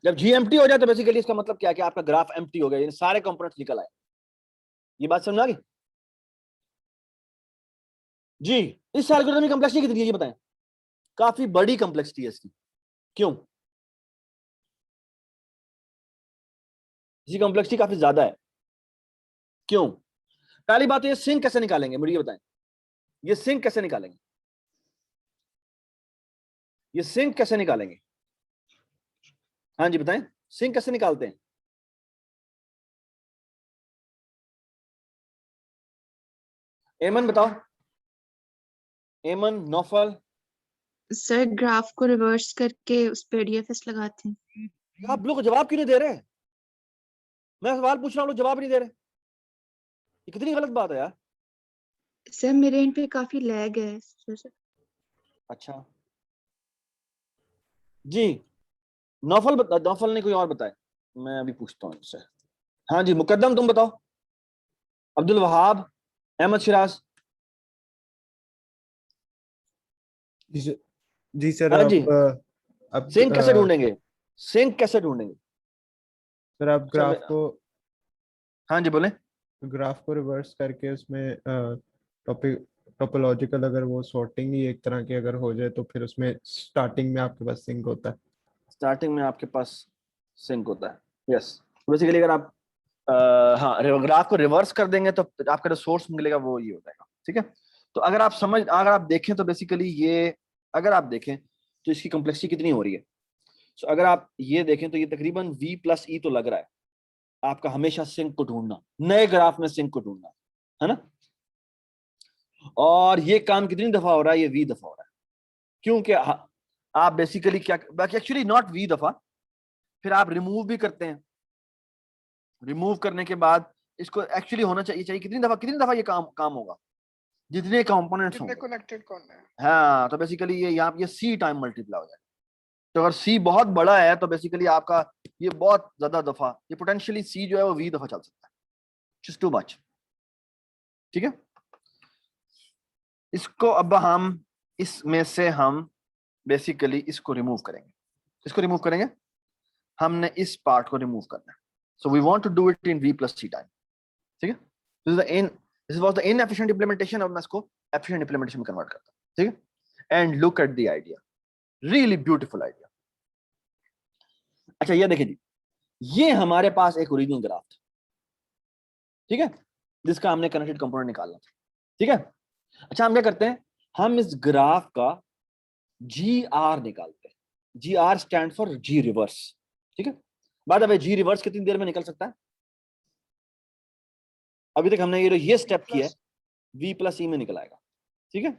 जब G empty हो जाए तो बेसिकली इसका मतलब क्या है कि आपका ग्राफ empty हो गया, यानी सारे कंपोनेंट्स निकल आए। ये बात समझ आ गई जी? इस एल्गोरिथम की कंप्लेक्सिटी कितनी है ये बताएं? काफी बड़ी कंप्लेक्सिटी है इसकी। क्यों? इसकी कंप्लेक्सिटी काफी ज्यादा है। क्यों? पहली बात तो ये सिंक कैसे निकालेंगे, मुझे ये बताएं। ये सिंक कैसे निकालेंगे? ये सिंक कैसे निकालेंगे? हाँ जी बताएं, सिंक कैसे निकालते हैं? एमन बताओ, एमन, नौफल। सर ग्राफ को रिवर्स करके उस पे डीएफएस लगाते हैं। आप लोग जवाब क्यों नहीं दे रहे? मैं सवाल पूछ रहा हूं, लोग जवाब नहीं दे रहे। ये कितनी गलत बात है यार। सर मेरे इन पे काफी लैग है सर। अच्छा जी, नौफल ने कोई और बताए, मैं अभी पूछता हूँ इनसे। हाँ जी मुकद्दम, तुम बताओ। अब्दुल वहाब, अहमद शिराज। जी सर। हाँ जी, अब सिंक कैसे ढूंढेंगे? सिंक कैसे ढूंढेंगे सर आप ग्राफ को, हाँ जी बोले। ग्राफ को रिवर्स करके उसमें टोपोलॉजिकल अगर वो सॉर्टिंग ही एक तरह की अगर हो जाए तो फिर उसमें स्टार्टिंग में आपके पास सिंक होता है। स्टार्टिंग में आपके पास सिंक होता है, यस। बेसिकली अगर आप हाँ ग्राफ को रिवर्स कर देंगे तो आपका जो सोर्स मिलेगा वो ये हो जाएगा, ठीक है। तो अगर आप देखें तो बेसिकली ये, अगर आप देखें तो इसकी कॉम्प्लेक्सिटी कितनी हो रही है। सो अगर आप ये देखें तो ये तकरीबन v प्लस ई तो लग रहा है आपका हमेशा सिंक को ढूंढना, नए ग्राफ में सिंक को ढूंढना, है ना। और ये काम कितनी दफा हो रहा है, ये v दफा हो रहा है, क्योंकि आप बेसिकली क्या, बाकी एक्चुअली नॉट v दफा, फिर आप रिमूव भी करते हैं, रिमूव करने के बाद इसको एक्चुअली होना चाहिए कितनी दफा ये काम होगा, जितने कंपोनेंट्स जितने होंगे। कनेक्टेड कौन है। हाँ, तो बेसिकली ये यहाँ ये c टाइम मल्टीप्लाई हो जाए। तो अगर c बहुत बड़ा है तो बेसिकली आपका ये बहुत ज्यादा दफा, ये पोटेंशियली c जो है वो v दफा चल सकता है, जस्ट टू मच। ठीक है, इसको अब हम इसमें से हम बेसिकली इसको रिमूव करेंगे। इसको रिमूव करेंगे, हमने इस पार्ट को रिमूव करना है। So we want to do it in v plus c time. ठीक है, this was the inefficient implementation, अब मैं इसको एफिशिएंट इंप्लीमेंटेशन में कन्वर्ट करता हूं। ठीक है, and look at the idea, really beautiful idea. अच्छा ये देखिए जी, ये हमारे पास एक ओरिजिनल ग्राफ था, ठीक है, जिसका हमने कनेक्टेड कंपोनेंट निकालना था। ठीक है, अच्छा हम क्या करते हैं, हम इस ग्राफ का GR निकालते हैं। GR stand for G reverse. ठीक है, by the way G reverse कितनी देर में निकल सकता है? अभी तक हमने ये स्टेप किया है, v प्लस ई में निकल आएगा। ठीक है,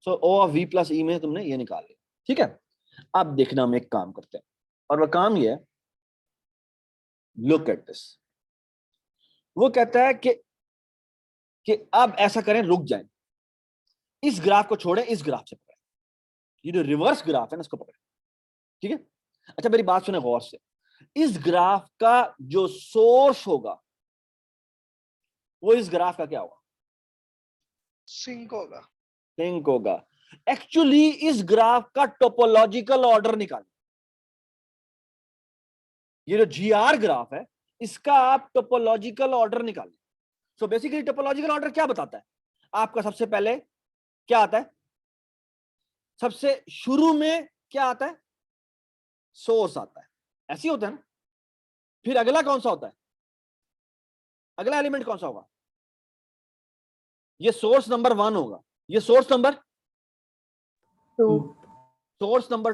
सो O ऑफ v प्लस ई में तुमने ये निकाल लिया। ठीक है, अब देखना हम एक काम करते हैं, और वह काम ये है, लुक एट दिस। वो कहता है कि अब ऐसा करें, रुक जाएं, इस ग्राफ को छोड़ें, इस ग्राफ से पकड़ें, ये जो रिवर्स ग्राफ है ना इसको पकड़ें। ठीक है, अच्छा मेरी बात सुने गौर से, इस ग्राफ का जो सोर्स होगा वो इस ग्राफ का क्या होगा? सिंक होगा। सिंक होगा। एक्चुअली इस ग्राफ का टोपोलॉजिकल ऑर्डर निकालें। ये जो GR ग्राफ है इसका आप टोपोलॉजिकल ऑर्डर निकालें। सो बेसिकली टोपोलॉजिकल ऑर्डर क्या बताता है आपका? सबसे पहले क्या आता है? सबसे शुरू में क्या आता है? सोर्स आता है, ऐसे ही होता है ना। फिर अगला कौन सा होता है? अगला एलिमेंट कौन सा होगा? ये सोर्स नंबर 1 होगा, ये सोर्स नंबर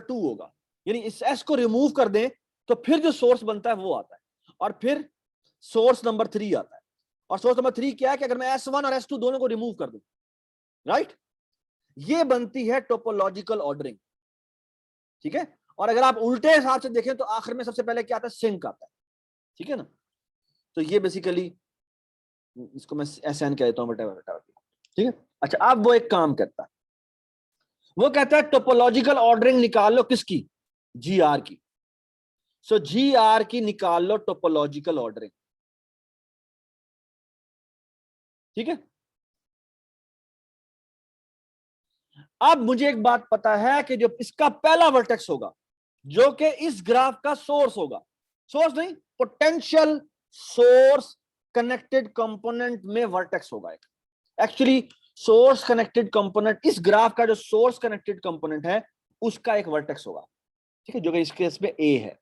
2 होगा। यानी इस S को रिमूव कर दें तो फिर जो सोर्स बनता है वो आता है, और फिर सोर्स नंबर 3 आता है। और सोर्स नंबर 3 क्या है कि अगर मैं S1 और S2 दोनों को रिमूव कर दूं, राइट, ये बनती है टोपोलॉजिकल ऑर्डरिंग। ठीक है, और अगर आप उल्टे हिसाब से देखें तो आखिर में सबसे पहले क्या आता है? सिंक आता है। ठीक है ना, तो ये बेसिकली, इसको मैं SN कह देता हूं, व्हाटएवर। ठीक है, अच्छा अब वो एक काम करता है, वो कहता है टोपोलॉजिकल ऑर्डरिंग निकाल लो, किसकी? GR की। सो GR की निकाल लो टोपोलॉजिकल ऑर्डरिंग। ठीक है, अब मुझे एक बात पता है कि जो इसका पहला वर्टेक्स होगा जो कि इस ग्राफ का सोर्स होगा, सोर्स नहीं, पोटेंशियल सोर्स कनेक्टेड कंपोनेंट में वर्टेक्स होगा एक। एक्चुअली सोर्स कनेक्टेड कंपोनेंट, इस ग्राफ का जो सोर्स कनेक्टेड कंपोनेंट है उसका एक वर्टेक्स होगा। ठीक है, जो कि इस केस में A है।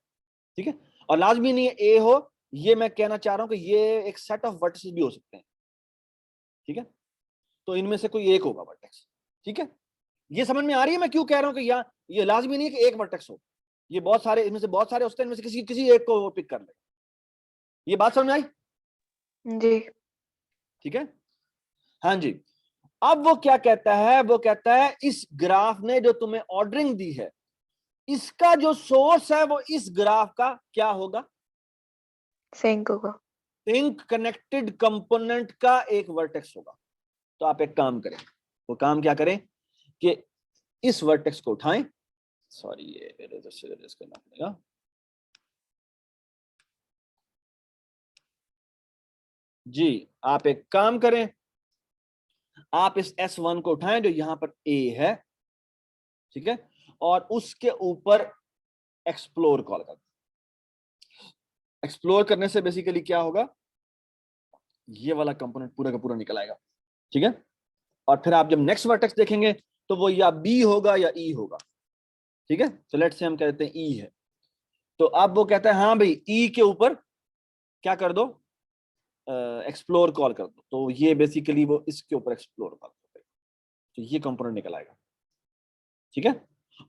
ठीक है, और लाजमी नहीं है A हो, ये मैं कहना चाह रहा हूं कि ये एक सेट ऑफ वर्टिसेस भी हो सकते हैं। ठीक है, तो इनमें से कोई एक होगा वर्टेक्स। ठीक है, ये समझ में आ रही है मैं क्यों कह रहा हूं कि ये लाजमी नहीं है कि एक वर्टेक्स हो, ये बहुत सारे, इनमें से बहुत सारे होते हैं, इनमें से किसी एक को पिक कर ले। ये बात समझ में आई? जी। ठीक है, हाँ जी। अब वो क्या कहता है? वो कहता है इस ग्राफ ने जो तुम्हें ऑर्डरिंग दी है, इसका जो सोर्स है वो इस ग्राफ का क्या होगा? सिंक होगा। सिंक कनेक्टेड कंपोनेंट का एक वर्टेक्स होगा। तो आप एक काम करें, वो काम क्या करें कि इस वर्टेक्स को उठाएं, सॉरी ये इरेजर से इरेज करना पड़ेगा। जी, आप एक काम करें, आप इस S1 को उठाएं जो यहां पर A है, ठीक है, और उसके ऊपर एक्सप्लोर कॉल कर। एक्सप्लोर करने से बेसिकली क्या होगा? ये वाला कंपोनेंट पूरा का पूरा निकल आएगा। ठीक है, और फिर आप जब नेक्स्ट वर्टेक्स देखेंगे तो वो या B होगा या E होगा। ठीक है, तो लेट्स से हम कहते हैं E है, तो अब वो कहता है हाँ भाई E के ऊपर क्या कर दो? एक्सप्लोर कॉल कर दो। तो ये बेसिकली वो इसके ऊपर एक्सप्लोर कॉल कर, तो ये कंपोनेंट निकल आएगा। ठीक है,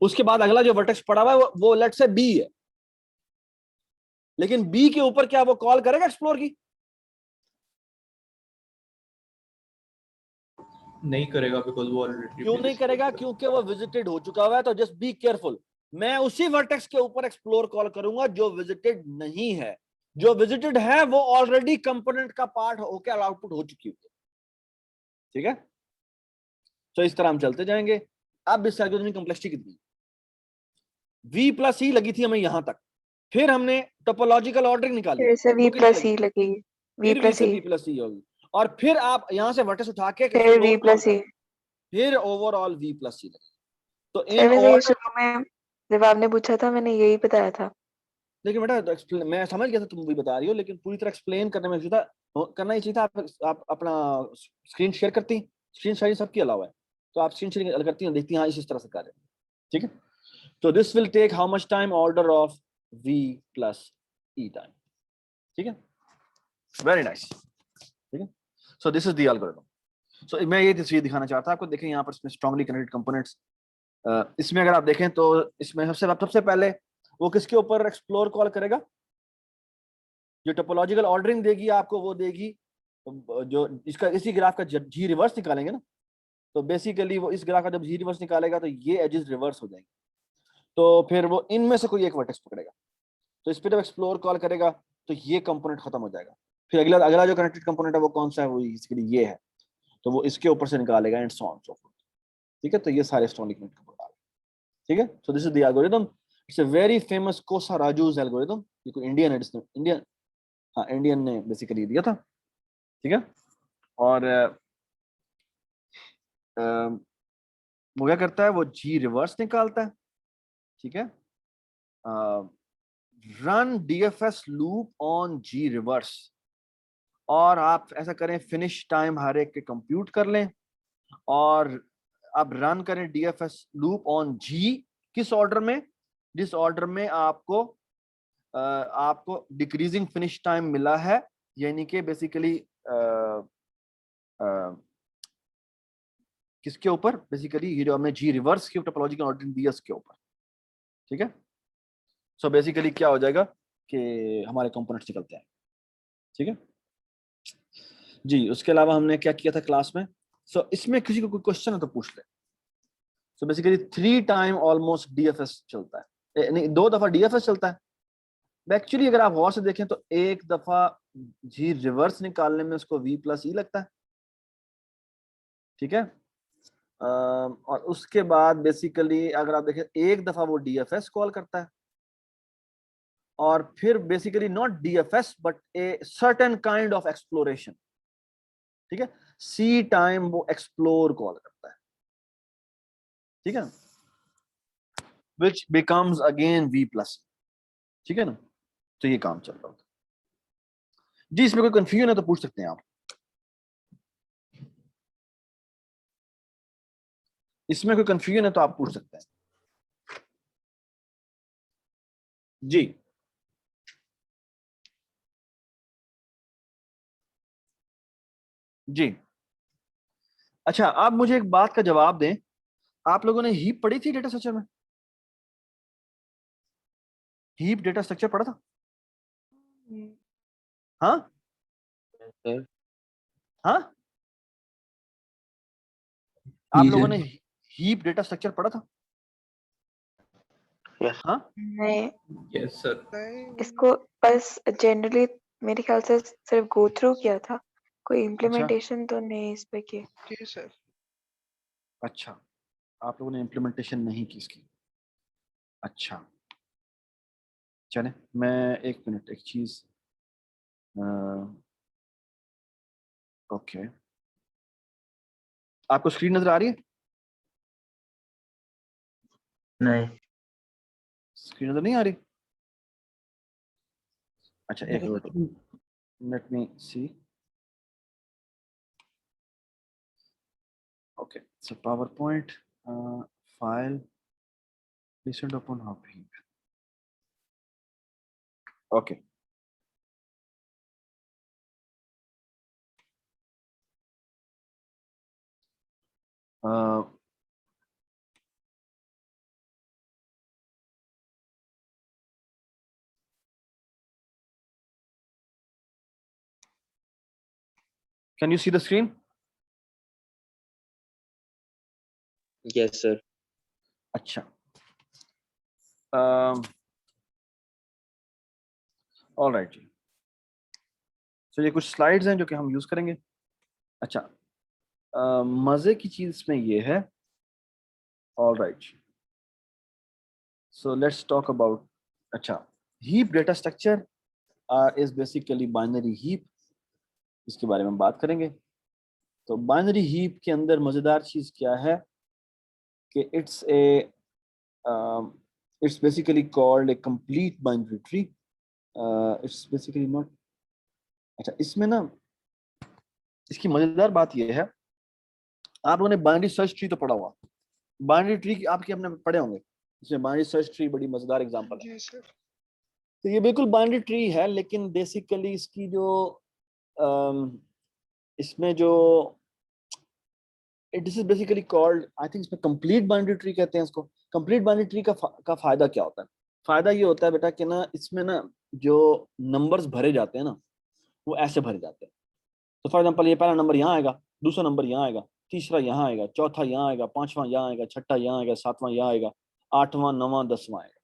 उसके बाद अगला जो वर्टेक्स पड़ा हुआ है वो लेट्स से बी है, लेकिन बी के ऊपर क्या वो कॉल करेगा एक्सप्लोर की? नहीं करेगा, बिकॉज वो ऑलरेडी क्यों नहीं करेगा? क्योंकि वो विजिटेड हो चुका हुआ है। तो जस्ट बी केयरफुल, मैं उसी वर्टेक्स के ऊपर एक्सप्लोर कॉल करूंगा जो विजिटेड नहीं है। जो विजिटेड है वो ऑलरेडी कंपोनेंट का पार्ट होकर आउटपुट हो चुकी है। ठीक है, तो इस तरह हम चलते जाएंगे। अब इस एल्गोरिथम की कॉम्प्लेक्सिटी कितनी? v प्लस ई लगी थी हमें यहां तक, फिर हमने टोपोलॉजिकल ऑर्डरिंग निकाली, फिर से वो V कितनी प्लस लगी? E लगेगी, V फिर v प्लस से E, v प्लस ई होगी, और फिर आप यहां से वर्टेक्स उठा के फिर V explore call plus E। करें, फिर ओवरऑल v प्लस ई लगे। तो सर इन वैसे ये ऑर्डर, शुरू में जब आपने पूछा था मैंने यही बताया था। लेकिन बेटा तो मैं समझ गया था तुम भी बता रही हो, लेकिन पूरी तरह एक्सप्लेन करने में था, करना ही चाहिए था। आप अपना स्क्रीन शेयर करती, स्क्रीन शेयरिंग सबकी अलावा है, तो आप स्क्रीन शेयरिंग करती हैं, देखती हैं हाँ इस तरह से कर रहे हैं। ठीक है, तो this will take how much time? Order of v plus e time. ठीक है, वेरी नाइस। ठीक है, so this is the algorithm. So मैं ये तस्वीर दिखाना चाहता हूं आपको। देखें यहाँ पर इसमें स्ट्रांगली कनेक्टेड कंपोनेंट्स, इसमें अगर आप देखें तो इसमें सबसे पहले वो किसके ऊपर एक्सप्लोर कॉल करेगा? जो टोपोलॉजिकल ऑर्डरिंग देगी आपको वो देगी, जो इसका इसी ग्राफ का जी रिवर्स निकालेंगे ना, तो बेसिकली वो इस ग्राफ का जब जी रिवर्स निकालेगा तो ये एजेस रिवर्स हो जाएंगे, तो फिर वो इनमें से कोई एक वर्टेक्स पकड़ेगा। तो इस पर जब एक्सप्लोर कॉल करेगा तो ये कंपोनेंट खत्म हो जाएगा। फिर अगला अगला जो कनेक्टेड कंपोनेंट है वो कौन सा है? वो इसके लिए ये है, तो वो इसके ऊपर से निकालेगा and so on so fourth. ठीक है, तो ये सारे स्ट्रांगली कनेक्टेड कंपोनेंट। ठीक है, so this is the algorithm. It's a very famous Kosaraju's algorithm. ये कोई इंडियन है, इंडियन, हाँ इंडियन ने बेसिकली दिया था। ठीक है, और वो क्या करता है? वो जी रिवर्स निकालता है। ठीक है, run DFS loop on G reverse, और आप ऐसा करें फिनिश टाइम हर एक के कंप्यूट कर लें, और अब रन करें डीएफएस लूप ऑन जी। किस ऑर्डर में? जिस ऑर्डर में आपको डिक्रीजिंग फिनिश टाइम मिला है, यानी कि बेसिकली किसके ऊपर? बेसिकली ये जो हमने जी रिवर्स की टोपोलॉजिकल ऑर्डरिंग दी है उसके ऊपर। ठीक है, सो बेसिकली क्या हो जाएगा कि हमारे कंपोनेंट्स निकलते हैं। ठीक है जी, उसके अलावा हमने क्या किया था क्लास में? सो इसमें किसी को कोई क्वेश्चन है तो पूछ ले। So basically 3 time almost DFS चलता है, नहीं 2 दफा डीएफएस चलता है। एक्चुअली अगर आप गौर से देखें तो एक दफा जी रिवर्स निकालने में उसको v प्लस ई लगता है। ठीक है, और उसके बाद बेसिकली अगर आप देखें एक दफा वो डीएफएस कॉल करता है, और फिर basically not DFS but a certain kind of exploration. ठीक है, सी टाइम वो एक्सप्लोर कॉल करता है। ठीक है, which becomes again v plus. ठीक है ना, तो ये काम चल रहा होता है जी। इसमें कोई कंफ्यूजन है तो पूछ सकते हैं आप। इसमें कोई कंफ्यूजन है तो आप पूछ सकते हैं जी। जी, अच्छा आप मुझे एक बात का जवाब दें, आप लोगों ने हीप पढ़ी थी डेटा स्ट्रक्चर में? हीप डेटा स्ट्रक्चर पढ़ा था? हाँ हाँ, आप लोगों ने हीप डेटा स्ट्रक्चर पढ़ा था? हाँ नहीं, यस सर। नहीं इसको बस जनरली मेरे ख्याल से सिर्फ गो थ्रू किया था, कोई अच्छा इम्प्लीमेंटेशन तो नहीं इस पे की। जी सर। अच्छा, आप लोगों ने इम्प्लीमेंटेशन नहीं की इसकी। अच्छा चले, मैं एक मिनट एक चीज, ओके आपको स्क्रीन नजर आ रही है? नहीं। स्क्रीन नजर नहीं आ रही? अच्छा एक minute, let me see. Okay, so PowerPoint file recent open hub heap. Okay. Can you see the screen? Yes, sir. अच्छा, ऑल राइट जी। तो ये कुछ स्लाइड्स हैं जो कि हम यूज करेंगे। अच्छा, मजे की चीज इसमें ये है, all right. So let's talk about, अच्छा, heap data structure is basically binary heap, इसके बारे में बात करेंगे। तो बाइनरी हीप के अंदर मजेदार चीज क्या है कि it's basically called a complete binary tree. It's basically not, अच्छा इसमें ना इसकी मजेदार बात यह है, आप लोगों ने बाइनरी सर्च ट्री तो पढ़ा हुआ, बाइनरी ट्री की आपके अपने पढ़े होंगे, इसमें बाइनरी सर्च ट्री बड़ी मजेदार एग्जांपल है। जी सर। तो ये बिल्कुल बाइनरी ट्री है, लेकिन बेसिकली इसकी जो इसमें जो this is basically called, I think इसमें कंप्लीट बाइनरी ट्री कहते हैं इसको। कंप्लीट बाइनरी ट्री का फायदा क्या होता है? फायदा ये होता है बेटा कि ना इसमें ना जो नंबर्स भरे जाते हैं ना वो ऐसे भरे जाते हैं। तो फॉर एग्जांपल ये पहला नंबर यहाँ आएगा, दूसरा नंबर यहाँ आएगा, तीसरा यहाँ आएगा, चौथा यहाँ आएगा, पांचवा यहाँ आएगा, छठा यहाँ आएगा, सातवां यहाँ आएगा, आठवां, नवां, 10वां आएगा।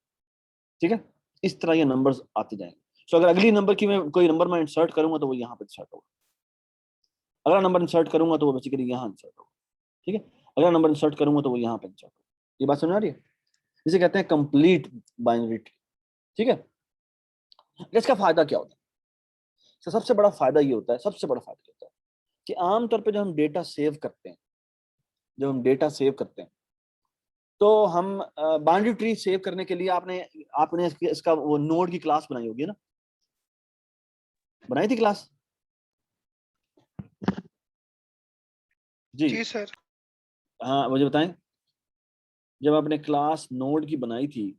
ठीक है, इस तरह ये नंबर्स आते जाएंगे। तो अगर अगली नंबर की मैं कोई नंबर मैं इंसर्ट करूंगा तो वो यहाँ पे इंसर्ट होगा, अगला नंबर इंसर्ट करूंगा तो वो बेसिकली यहाँ इंसर्ट होगा। ठीक है, अगला नंबर इंसर्ट करूंगा तो वो यहाँ पे इंसर्ट होगा। ये बात समझ आ रही है? इसे कहते हैं कंप्लीट बाइनरी ट्री। ठीक है, इसका फायदा क्या होता है? तो सबसे बड़ा फायदा ये होता है, सबसे बड़ा फायदा ये होता है कि आमतौर पे जब हम डेटा सेव करते हैं, तो हम बाइनरी ट्री सेव करने के लिए आपने इसका वो नोड की क्लास बनाई होगी ना, बनाई थी क्लास? जी सर। हाँ, मुझे बताएं, जब आपने क्लास नोड की बनाई थी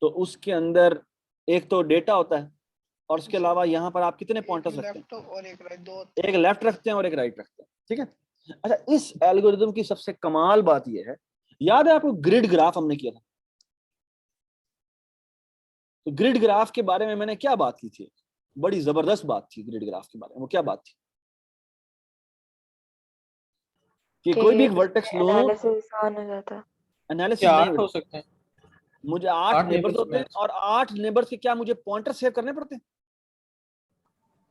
तो उसके अंदर एक तो डेटा होता है और उसके अलावा यहाँ पर आप कितने पॉइंटर्स रखते हैं? लेफ्ट और एक राइट, दो। एक लेफ्ट रखते हैं और एक राइट रखते हैं। ठीक है, अच्छा, इस एल्गोरिथम की सबसे कमाल बात यह है, याद है आपको ग्रिड ग्राफ हमने किया था? तो ग्रिड ग्राफ के बारे में मैंने क्या बात की थी? बड़ी जबरदस्त बात थी ग्रिड ग्राफ के बारे में। वो क्या बात थी? कि कोई भी एक वर्टेक्स लो, एनालिसिस आसान हो जाता है। एनालिसिस क्या नहीं 8 हो सकते हैं? मुझे 8 नेबर्स होते हैं मैच। और 8 नेबर्स के क्या मुझे पॉइंटर सेव करने पड़ते हैं?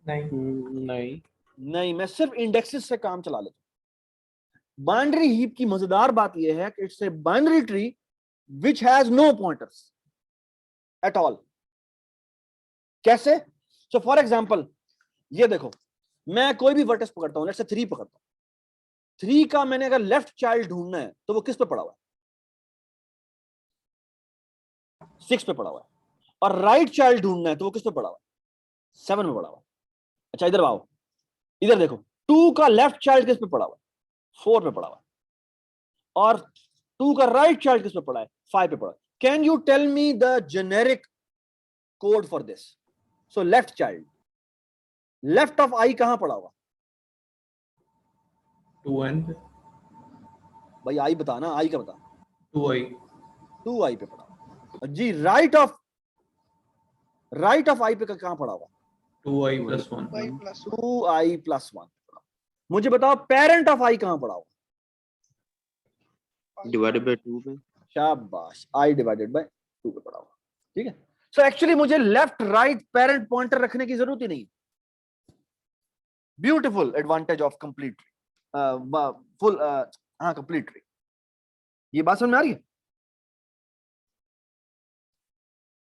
नहीं नहीं, मैं सिर्फ इंडेक्सेस से काम चला लेता हूं। बाइनरी हीप की मजेदार बात यह है कि it's a binary tree which has no pointers at all. कैसे? सो फॉर एग्जांपल ये देखो, मैं कोई भी वर्टेक्स पकड़ता हूं, लेट्स से 3 पकड़ता हूं, 3 का मैंने अगर लेफ्ट चाइल्ड ढूंढना है तो वो किस पे पड़ा हुआ है? 6 पे पड़ा हुआ है। और राइट चाइल्ड ढूंढना है तो वो किस पे पड़ा हुआ है? 7 में पड़ा हुआ है। अच्छा, इधर आओ, इधर देखो, 2 का लेफ्ट चाइल्ड किस पे पड़ा हुआ है? 4 पे पड़ा हुआ है। और 2 का राइट चाइल्ड किस पे पड़ा है? 5 पे पड़ा है। Can you tell me the generic code for this? So left child, left of i कहां पड़ा हुआ? 2n भाई आई बताना, आई का बता। 2i 2i पे पड़ा हुआ जी। राइट ऑफ आई पे कहां पड़ा हुआ? 2i + 1 2i + 2i + 1। मुझे बताओ पेरेंट ऑफ आई कहां पड़ा हुआ? डिवाइडेड बाय 2 पे। शाबाश, i डिवाइडेड बाय 2 पे पड़ा हुआ। ठीक है, सो एक्चुअली मुझे लेफ्ट राइट पेरेंट पॉइंटर रखने की जरूरत ही नहीं। Beautiful advantage of complete full हाँ कंप्लीट ट्री। ये बात समझ में आ रही है?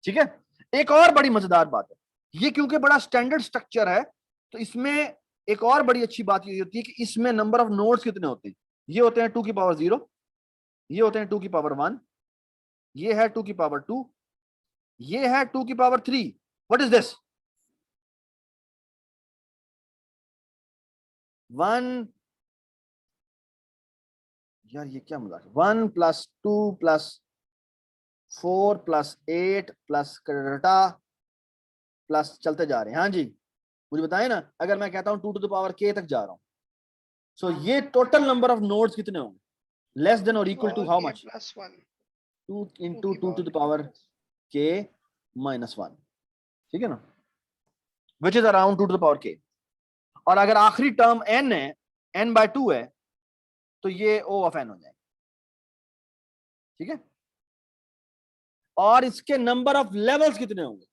ठीक है, एक और बड़ी मजेदार बात है, ये क्योंकि बड़ा स्टैंडर्ड स्ट्रक्चर है तो इसमें एक और बड़ी अच्छी बात ये होती है कि इसमें नंबर ऑफ नोड्स कितने होते हैं? ये होते हैं 2 की पावर 0, ये होते हैं 2 की पावर 1, ये है 2 की पावर 2, ये है 2 की पावर 3। What is this? 1, यार ये क्या मजाक है? 1 + 2 + 4 + 8 + कटा प्लस चलते जा रहे हैं। हाँ जी, मुझे बताएं ना, अगर मैं कहता हूं 2 टू द पावर k तक जा रहा हूं, सो ये टोटल नंबर ऑफ नोड्स कितने होंगे? less than or equal to how much? plus 1. 2 into 2 to the power k minus 1, ठीक है ना, which is around 2 to the power k. और अगर आखिरी टर्म n है, n by 2 है, तो ये O of n हो जाएगा, ठीक है। और इसके नंबर ऑफ लेवल्स कितने होंगे?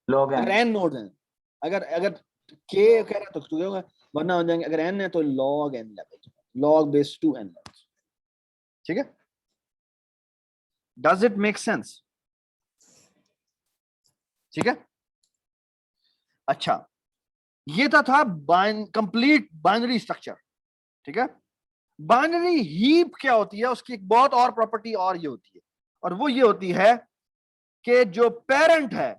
log अगर n n नोड है, अगर अगर k कह रहा तो 2 होगा, वरना हो जाएंगे, अगर n है तो log n level, log base 2 n level, ठीक है। Does it make sense? ठीक है। अच्छा, ये था कंप्लीट बाइनरी स्ट्रक्चर, ठीक है। बाइनरी हीप क्या होती है, उसकी एक बहुत और प्रॉपर्टी और ये होती है, और वो ये होती है कि जो पेरेंट है,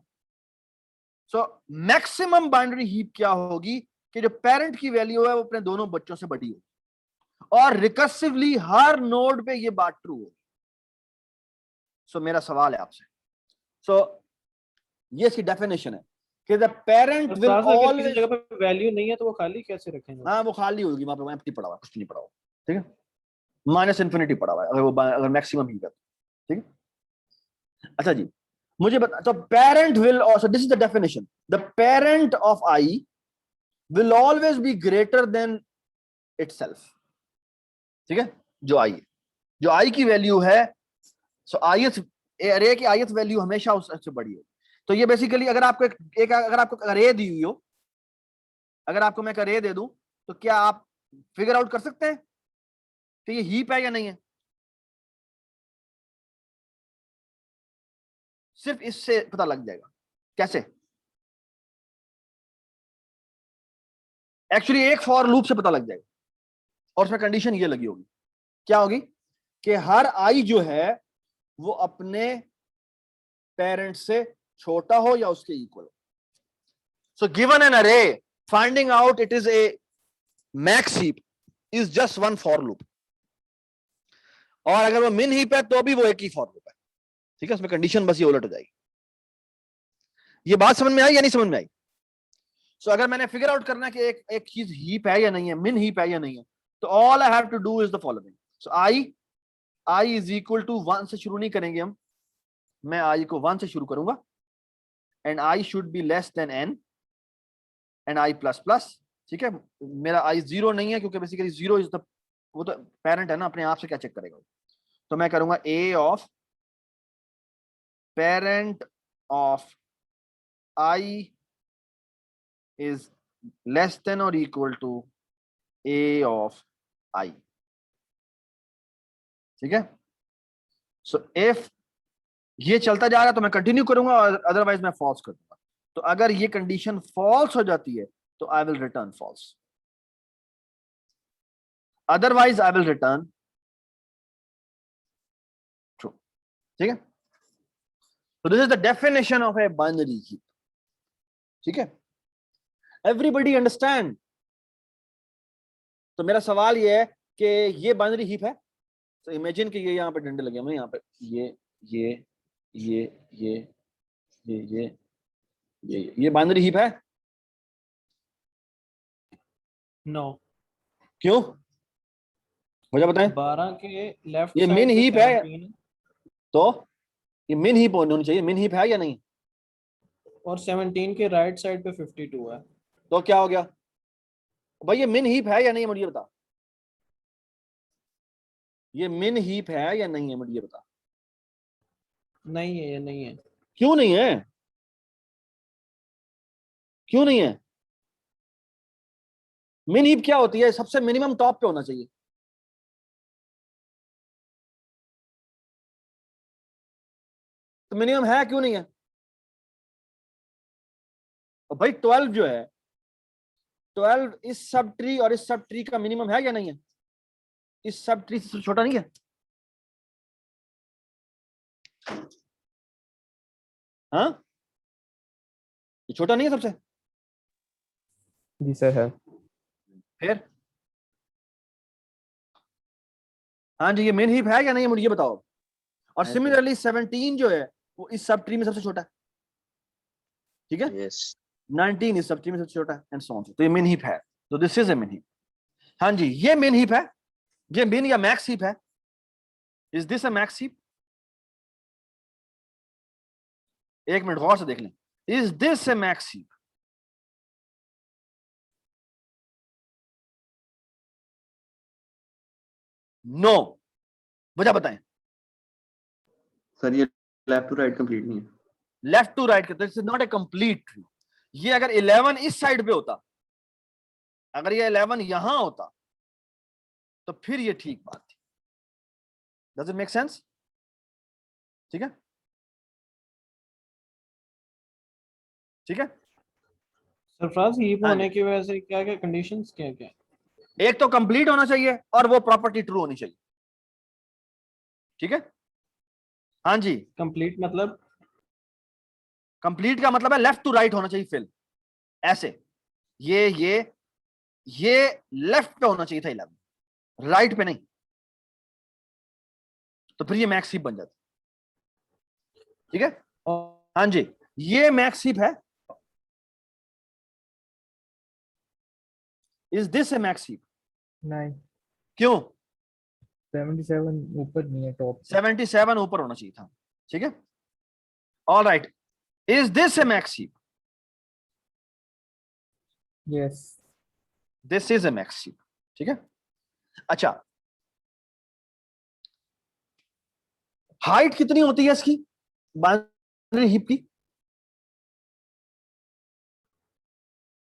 सो मैक्सिमम बाइनरी हीप क्या होगी कि जो पेरेंट की वैल्यू है वो अपने दोनों बच्चों से बड़ी होगी, और रिकर्सिवली हर नोड पे ये बात ट्रू होगी। सो मेरा सवाल है आपसे, ये इसकी डेफिनेशन है कि द पेरेंट विल ऑलवेज, किसी जगह पे वैल्यू नहीं है तो वो खाली कैसे रखेंगे? हाँ वो खाली होगी, वहां पे एम्प्टी पड़ा हुआ है, कुछ नहीं पड़ा हुआ, ठीक है, माइनस इन्फिनिटी पड़ा हुआ है अगर वो अगर मैक्सिमम ही है, ठीक है। अच्छा जी, मुझे बता, तो parent will also, this is the definition, the parent of I will always be greater than itself, ठीक है। जो आई की वैल्यू है, सो ith अरे की ith वैल्यू हमेशा उससे बड़ी है। तो ये बेसिकली अगर आपको एक अगर आपको अरे दी हुई हो, अगर आपको मैं एक अरे दे दूं, तो क्या आप फिगर आउट कर सकते हैं कि ये हीप है या नहीं है? सिर्फ इससे पता लग जाएगा। कैसे? एक्चुअली एक फॉर लूप से पता लग जाएगा, और उसमें कंडीशन ये लगी होगी, क्या होगी कि हर आई जो है वो अपने पेरेंट से छोटा हो या उसके इक्वल हो। सो गिवन एन अरे, finding out it is a max heap is just one for loop, और अगर वो मिन हीप है तो भी वो एक ही फॉर लूप है, ठीक है। उसमें कंडीशन बस ये उलट हो जाएगी। ये बात समझ में आई या नहीं समझ में आई? सो अगर मैंने फिगर आउट करना है कि एक चीज हीप है या नहीं है, मिन हीप है या नहीं है, तो all I have to do is the following. So I is equal to 1 से शुरू नहीं करेंगे हम, मैं आई को 1 से शुरू करूंगा, and I should be less than n and I plus plus, ठीक है। मेरा आई 0 नहीं है क्योंकि बेसिकली 0 इज द, वो तो पेरेंट है ना, अपने आप से क्या चेक करेगा, तो मैं करूंगा a of parent of i is less than और equal to a of i, ठीक है। सो इफ ये चलता जा रहा है तो मैं कंटिन्यू करूंगा, और अदरवाइज मैं फॉल्स कर दूंगा। तो अगर ये कंडीशन फॉल्स हो जाती है तो I will return false, otherwise I will return true, ठीक है। तो this is the definition of a binary heap, ठीक है। Everybody understand? तो मेरा सवाल ये है कि ये बाइनरी हीप है, तो इमेजिन कि ये यहाँ पे डंडे लगे हुए, यहाँ पे ये ये बाइनरी हीप है? नो। क्यों? वजह बताएं। 12 के लेफ्ट ये साइड मिन पे हीप है, 17 तो ये मिन हीप होनी चाहिए, मिन हीप है या नहीं? और 17 के राइट साइड पे 52 है। तो क्या हो गया भाई, ये मिन हीप है या नहीं है, मुझे बता। ये मिन हीप है या नहीं है, मुझे बता। नहीं है, ये नहीं है। क्यों नहीं है? क्यों नहीं है? मिन हीप क्या होती है? सबसे मिनिमम टॉप पे होना चाहिए। तो मिनिमम है क्यों नहीं है? और भाई 12 जो है, 12 इस सब ट्री और इस सब ट्री का मिनिमम है या नहीं है? इस सब ट्री से छोटा नहीं है? हाँ, ये छोटा नहीं है सबसे? जी सर है। फिर हाँ जी, ये मेन हीप है या नहीं है, मुझे ये बताओ। और सिमिलरली 17 जो है वो इस सब ट्री में सबसे छोटा है, ठीक है। Yes. 19 इस सब ट्री में सबसे छोटा है, एंड सो ऑन। तो ये मेन हीप है, तो this is a min heap. हाँ जी, ये मिन हीप है, ये मिन या मैक्स हीप है। Is this a max heap? एक मिनट गौर से देख लें, is this a max heap? No. वजह बताएं। सर ये लेफ्ट टू राइट कंप्लीट नहीं है। Left to right this is not a complete tree. ये अगर 11 इस साइड पे होता, अगर ये 11 यहां होता तो फिर ये ठीक बात थी। Does it make sense? ठीक है, ठीक है। सरफराज हीप हाँ होने जी। की वजह से क्या क्या कंडीशंस क्या क्या? एक तो कंप्लीट होना चाहिए और वो प्रॉपर्टी ट्रू होनी चाहिए। ठीक है, हाँ जी। कंप्लीट मतलब? कंप्लीट का मतलब है लेफ्ट टू राइट होना चाहिए फिल, ऐसे ये लेफ्ट पे होना चाहिए था 11, राइट पे नहीं, तो फिर ये मैक्स हीप बन जाती। ठीक है, हाँ जी, ये मैक्स हीप है। Is this A max heap? नहीं, क्यों? 77 ऊपर नहीं है टॉप। 77 ऊपर होना चाहिए था। ठीक है, all right. Is this A max heap? Yes, this is A max heap. ठीक है, अच्छा, हाइट कितनी होती है इसकी बाइनरी हीप की?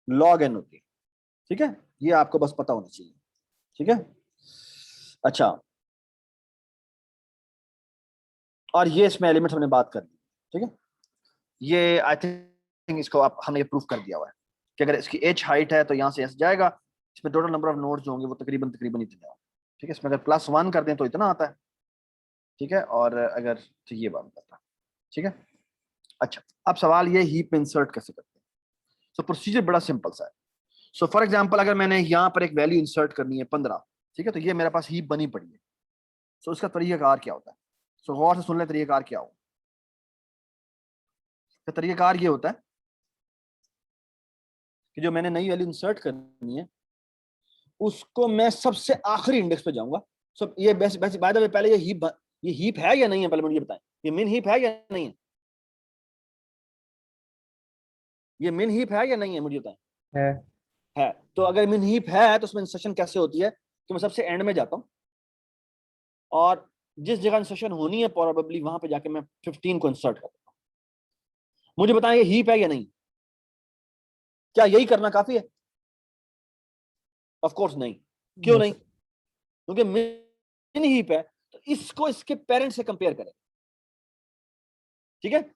log n होती है। ठीक है, ये आपको बस पता होना चाहिए। ठीक है, अच्छा, और ये इसमें एलिमेंट्स हमने बात कर ली। ठीक है, ये आई थिंक इसको आप हमने ये प्रूफ कर दिया हुआ है कि अगर इसकी h हाइट है तो यहां से ऐसे जाएगा, इसमें टोटल नंबर ऑफ नोड्स जो होंगे वो तकरीबन इतने होंगे। ठीक है, इसमें अगर +1 कर दें तो इतना आता है। ठीक है, और अगर तो ये बात बताता है। ठीक है, अच्छा, अब सवाल ये हीप में इंसर्ट कैसे करते हैं। सो प्रोसीजर बड़ा सिंपल सा है। सो फॉर एग्जांपल अगर मैंने यहाँ पर एक वैल्यू इंसर्ट करनी है 15, ठीक है, तो ये मेरे पास हीप बनी पड़ी है। सो इसका तरीकाकार क्या होता है? सो गौर से सुन ले, तरीकाकार क्या हो। तो तरीकाकार ये होता है कि जो मैंने नई वैल्यू इंसर्ट करनी है उसको मैं सबसे आखिरी इंडेक्स पे जाऊंगा। सब ये वैसे बाय द वे पहले ये हीप है या नहीं है, पहले मुझे बताएं। ये मिन हीप है या नहीं है? ये मिन हीप है या नहीं है, मुझे बताएं। है। तो अगर मिन हीप है तो उसमें इंसर्शन कैसे होती है कि मैं सबसे एंड में जाता हूं और जिस जगह इंसर्शन होनी है प्रोबेबली वहां पे जाके मैं 15 को इंसर्ट करता हूं। मुझे बताएं ये हीप है या नहीं? क्या यही करना काफी है? ऑफ कोर्स नहीं। क्यों नहीं? क्योंकि मिन हीप है तो इसको इसके पेरेंट से कंपेयर करें। ठीक है,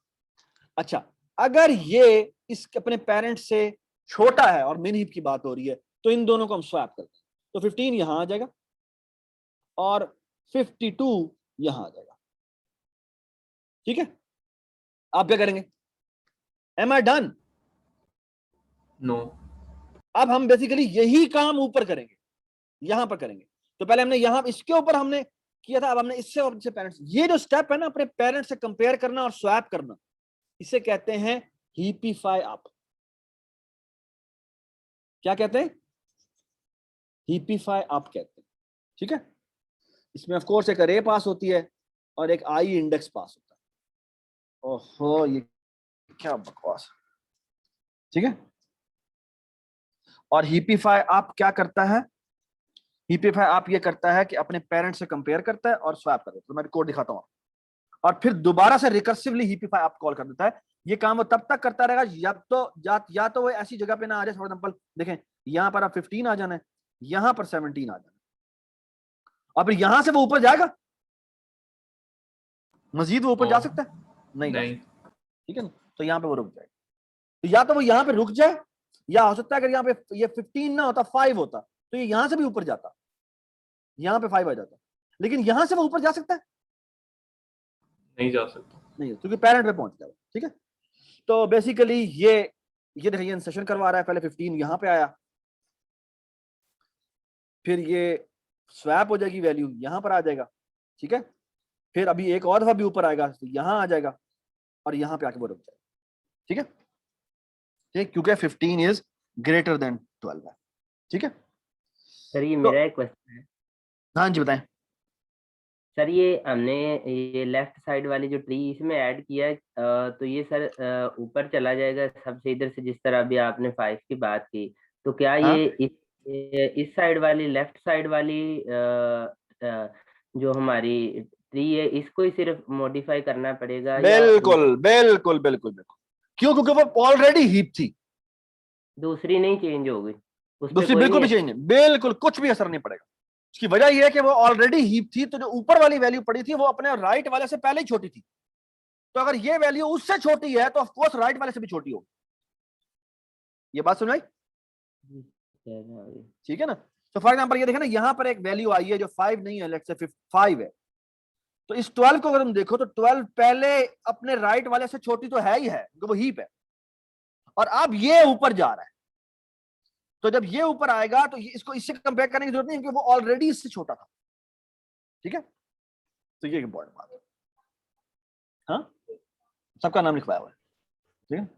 अच्छा, अगर ये इसके अपने पेरेंट से छोटा है और मिन हीप की बात हो रही है तो इन दोनों को हम स्वैप करते हैं, तो 15 यहां आ जाएगा और 52 यहां आ जाएगा। ठीक है, आप क्या करेंगे? Am I done? नो। अब हम बेसिकली यही काम ऊपर करेंगे, यहां पर करेंगे। तो पहले हमने यहां इसके ऊपर हमने किया था, अब हमने इससे और इससे पेरेंट्स, ये जो स्टेप है ना अपने पेरेंट्स से कंपेयर करना और स्वैप करना, इसे कहते हैं हीपीफाई अप। क्या कहते हैं? हीपीफाई अप कहते हैं। ठीक है, इसमें ऑफ कोर्स एक अरे पास होती है और एक आई इंडेक्स पास होता है। ओहो, ये क्या बकवास। ठीक है, और हीपीफाई अप क्या करता है? हीपीफाई अप ये करता है कि अपने पेरेंट से कंपेयर करता है और स्वैप कर देता है। तो मैं कोड दिखाता हूं, और फिर दोबारा से रिकर्सिवली हीपीफाई अप कॉल कर देता है। ये काम वो तब तक करता रहेगा या तो वो ऐसी जगह पे ना आ जाए, फॉर एग्जांपल देखें यहां पर आप 15 आ जाना है, यहां पर 17 आ जाना है, और फिर यहां से वो ऊपर जाएगा। मजीद वो ऊपर जा सकता है? नहीं। ठीक है ना, तो यहां पे वो रुक जाएगा। तो या तो वो यहां पे रुक जाए, या हो सकता है अगर यहाँ पे ये 15 ना होता 5 होता तो ये यहां से भी ऊपर जाता, यहां पे 5 आ जाता। लेकिन यहां से वो ऊपर जा सकता है? नहीं जा सकता। नहीं, क्योंकि पेरेंट पे पहुंच गया। ठीक है, तो बेसिकली ये देखिए इंसर्शन करवा रहा है। पहले 15 यहां पे आया, फिर ये स्वैप हो जाएगी, वैल्यू यहां पर आ जाएगा। ठीक है, फिर अभी एक और दफा भी ऊपर आएगा तो यहां आ जाएगा और यहां पे आके वो रुक जाएगा। ठीक है, ठीक, क्योंकि 15 इज ग्रेटर देन 12 है। ठीक है, सर ये तो मेरा एक क्वेश्चन है हाँ जी बताएं। सर। ये हमने ये लेफ्ट साइड वाली जो ट्री इसमें ऐड किया है, तो ये सर ऊपर चला जाएगा सबसे इधर से, जिस तरह अभी आपने 5 की बात की। तो क्या हाँ ये इस साइड वाली लेफ्ट साइड वाली जो हमारी ट्री है, इसको ही सिर्फ मॉडिफाई करना पड़ेगा या बिल्कुल बिल्कुल बिल्कुल बिल्कुल। क्यों? क्योंकि वो ऑलरेडी हीप थी, दूसरी नहीं चेंज होगी? उस पे दूसरी कोई बिल्कुल नहीं भी चेंज नहीं, बिल्कुल कुछ भी असर नहीं पड़ेगा। उसकी वजह यह है कि वो ऑलरेडी हीप थी, तो जो ऊपर वाली वैल्यू पड़ी थी वो अपने राइट वाले से पहले ही छोटी थी। तो अगर ये वैल्यू उससे छोटी है तो ऑफकोर्स राइट वाले से भी छोटी होगी। ये बात समझ आई? ठीक है ना? तो फॉर एग्जांपल ये देखें ना, यहां पर एक वैल्यू आई है जो 5 नहीं है, लेट्स से 5 है। तो इस 12 को अगर तुम देखो तो 12 पहले अपने राइट वाले से छोटी तो है ही है, क्योंकि वो हीप है, और अब ये ऊपर जा रहा है। तो जब ये ऊपर आएगा तो ये इसको इससे कंपेयर करने की जरूरत नहीं, क्योंकि वो ऑलरेडी इससे छोटा था। ठीक है? तो ये इंपॉर्टेंट बात है। हाँ, सबका नाम लिखवाया हुआ है। ठीक है?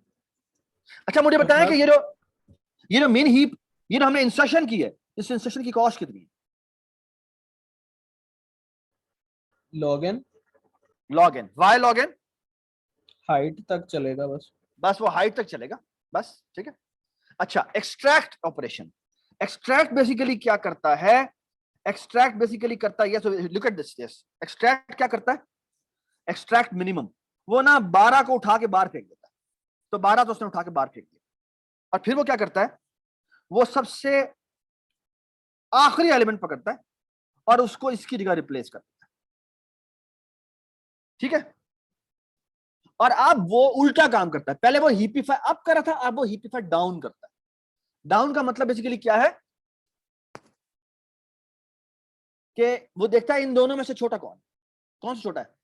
अच्छा मुझे बताएं कि ये जो मेन हीप, ये जो हमने इंसर्शन की है, इस इंसर्शन की कॉस्ट कितनी है? log n log n. Why log n? Height तक चलेगा बस वो हाइट तक चलेगा बस। ठीक है? अच्छा, एक्सट्रैक्ट ऑपरेशन। एक्सट्रैक्ट बेसिकली क्या करता है? एक्सट्रैक्ट बेसिकली करता है, look at this. Yes, extract क्या करता है? Extract minimum. वो ना 12 को उठा के बाहर फेंक देता है। तो 12 तो उसने उठा के बाहर फेंक दिया, और फिर वो क्या करता है? वो सबसे आखिरी एलिमेंट पकड़ता है और उसको इसकी जगह रिप्लेस कर देता है। ठीक है? और अब वो उल्टा काम करता है। पहले वो हीपिफाई अप कर रहा था, अब वो हीपिफाई डाउन करता है। डाउन का मतलब बेसिकली क्या है कि वो देखता है इन दोनों में से छोटा कौन सा छोटा है?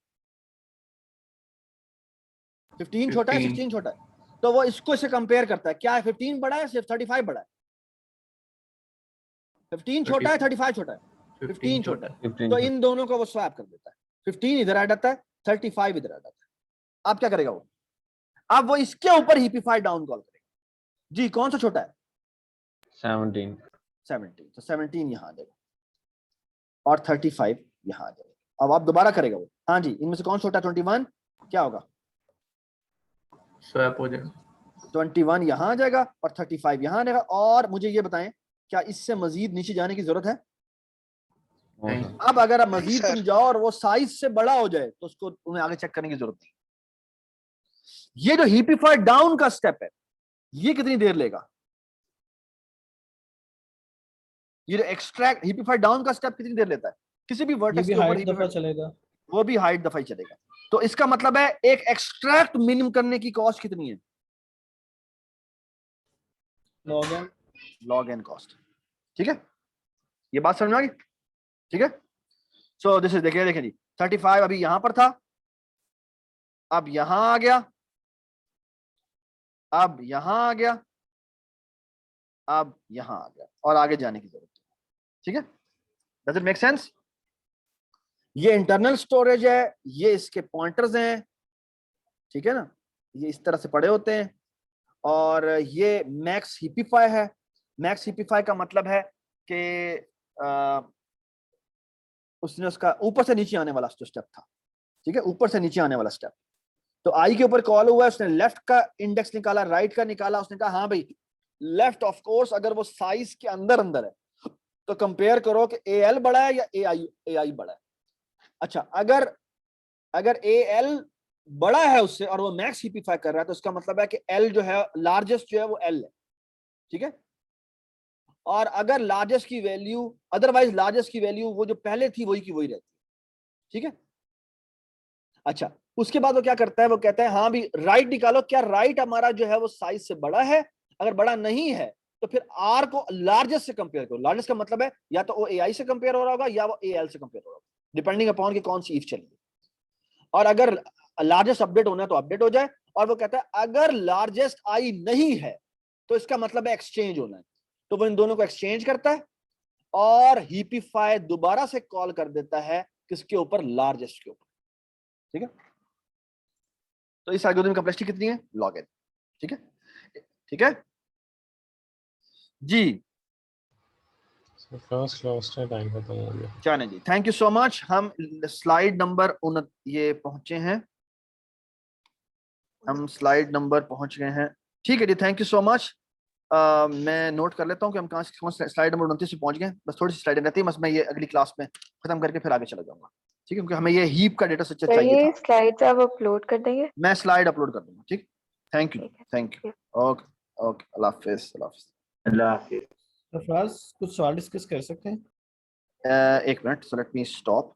15 छोटा है, 16 छोटा है। तो वो इसको इससे कंपेयर करता है, क्या है 15 बड़ा है, सिर्फ 35 बड़ा है? 15 छोटा है, 35 छोटा है? 15 छोटा है। तो इन दोनों को वो स्वैप कर देता है। 15 इधर आ जाता है, 35 इधर आ जाता है। अब क्या करेगा वो? अब वो इसके ऊपर हीपिफाई डाउन कॉल करेगा। जी, कौन सा छोटा है? 17। तो 17 यहां आ जाएगा और 35 यहां आ जाएगा। अब आप दोबारा करेगा वो। हाँ जी, इनमें से कौन छोटा? 21। क्या होगा? स्वैप हो जाएगा। 21 यहां आ जाएगा और 35 यहां आ जाएगा। और मुझे ये बताएं, क्या इससे मजीद नीचे जाने की जरूरत है? अब अगर मजीद तुम जाओ और वो साइज से बड़ा हो जाए तो उसको तुम्हें आगे चेक करने की जरूरत नहीं। ये जो हीपिफाई डाउन का स्टेप है, ये कितनी देर लेगा? ये जो एक्सट्रैक्ट हीपिफाई डाउन का स्टेप कितनी देर लेता है? किसी भी वर्टेक्स के ऊपर हाइट दफा चलेगा, वो भी हाइट दफा ही चलेगा। तो इसका मतलब है एक एक्सट्रैक्ट मिनिमम करने की कॉस्ट कितनी है? log n cost. ठीक है? ये बात समझ में आ गई? ठीक है? सो दिस इज, देखिए जी, 35 अभी यहां पर था, अब यहां आ गया, अब यहां आ गया, अब यहां आ गया, और आगे जाने की जरूरत है। ठीक है? Does it make sense? ये इंटरनल स्टोरेज है, ये इसके पॉइंटर्स हैं। ठीक है ना? ये इस तरह से पड़े होते हैं। और ये मैक्स हीपिफाई है। मैक्स हीपिफाई का मतलब है कि उसने उसका ऊपर से नीचे आने वाला जो स्टेप था। ठीक है? ऊपर से नीचे आने वाला स्टेप। तो आई के ऊपर कॉल हुआ है, उसने लेफ्ट का इंडेक्स निकाला, राइट का निकाला। उसने कहा हाँ भाई लेफ्ट ऑफ कोर्स अगर वो साइज के अंदर है तो कंपेयर करो कि AL बड़ा है या AI बड़ा है। अच्छा, अगर AL बड़ा है उससे और वो मैक्स हीपिफाई कर रहा है तो इसका मतलब है कि L जो है, लार्जेस्ट जो है वो L है। ठीक है? और अगर लार्जेस्ट की वैल्यू, अदरवाइज लार्जेस्ट की वैल्यू वो जो पहले थी वही की वही रहती है। ठीक है? अच्छा, उसके बाद वो क्या करता है? वो कहता है हाँ भी राइट निकालो, क्या राइट हमारा जो है वो साइज से बड़ा है? अगर बड़ा नहीं है तो फिर R को लार्जेस्ट से कंपेयर करो। लार्जेस्ट का मतलब है या तो वो AI से कंपेयर हो रहा होगा या वो AL से कंपेयर हो रहा होगा, डिपेंडिंग अपॉन कि कौन सी इफ चली है। और अगर लार्जेस्ट अपडेट होना है तो अपडेट हो जाए। और वो कहता है अगर लार्जेस्ट आई नहीं है तो इसका मतलब है एक्सचेंज होना है। तो वो इन दोनों को एक्सचेंज करता है और हीपिफाई दोबारा से कॉल कर देता है किसके ऊपर? लार्जेस्ट के ऊपर। ठीक है? तो इस एल्गोरिथम की कॉम्प्लेक्सिटी कितनी है? log n। ठीक है? ठीक है जी। फर्स्ट लॉस्ट है, टाइम खत्म हो गया। जाने जी, थैंक यू सो मच। हम स्लाइड नंबर ये पहुंचे हैं, हम स्लाइड नंबर पहुंच गए हैं। ठीक है जी, थैंक यू सो मच। मैं नोट कर लेता हूँ कि हम कहाँ से स्लाइड नंबर 29 पे पहुंच गए। बस थोड़ी सी स्लाइड रहती है, बस मैं ये अगली क्लास में खत्म करके फिर आगे चला जाऊंगा। ठीक है, क्योंकि हमें ये हीप का डेटा स्ट्रक्चर सर चाहिए ये था। स्लाइड्स आप अपलोड कर देंगे? मैं स्लाइड अपलोड कर दूंगा। ठीक, थैंक यू, ठीक है। Thank you. ओके ओके, अल्लाह हाफिज, अल्लाह हाफिज। अल्लाह हाफिज। सरफराज कुछ सवाल डिस्कस कर सकते हैं? एक minute, so let me stop.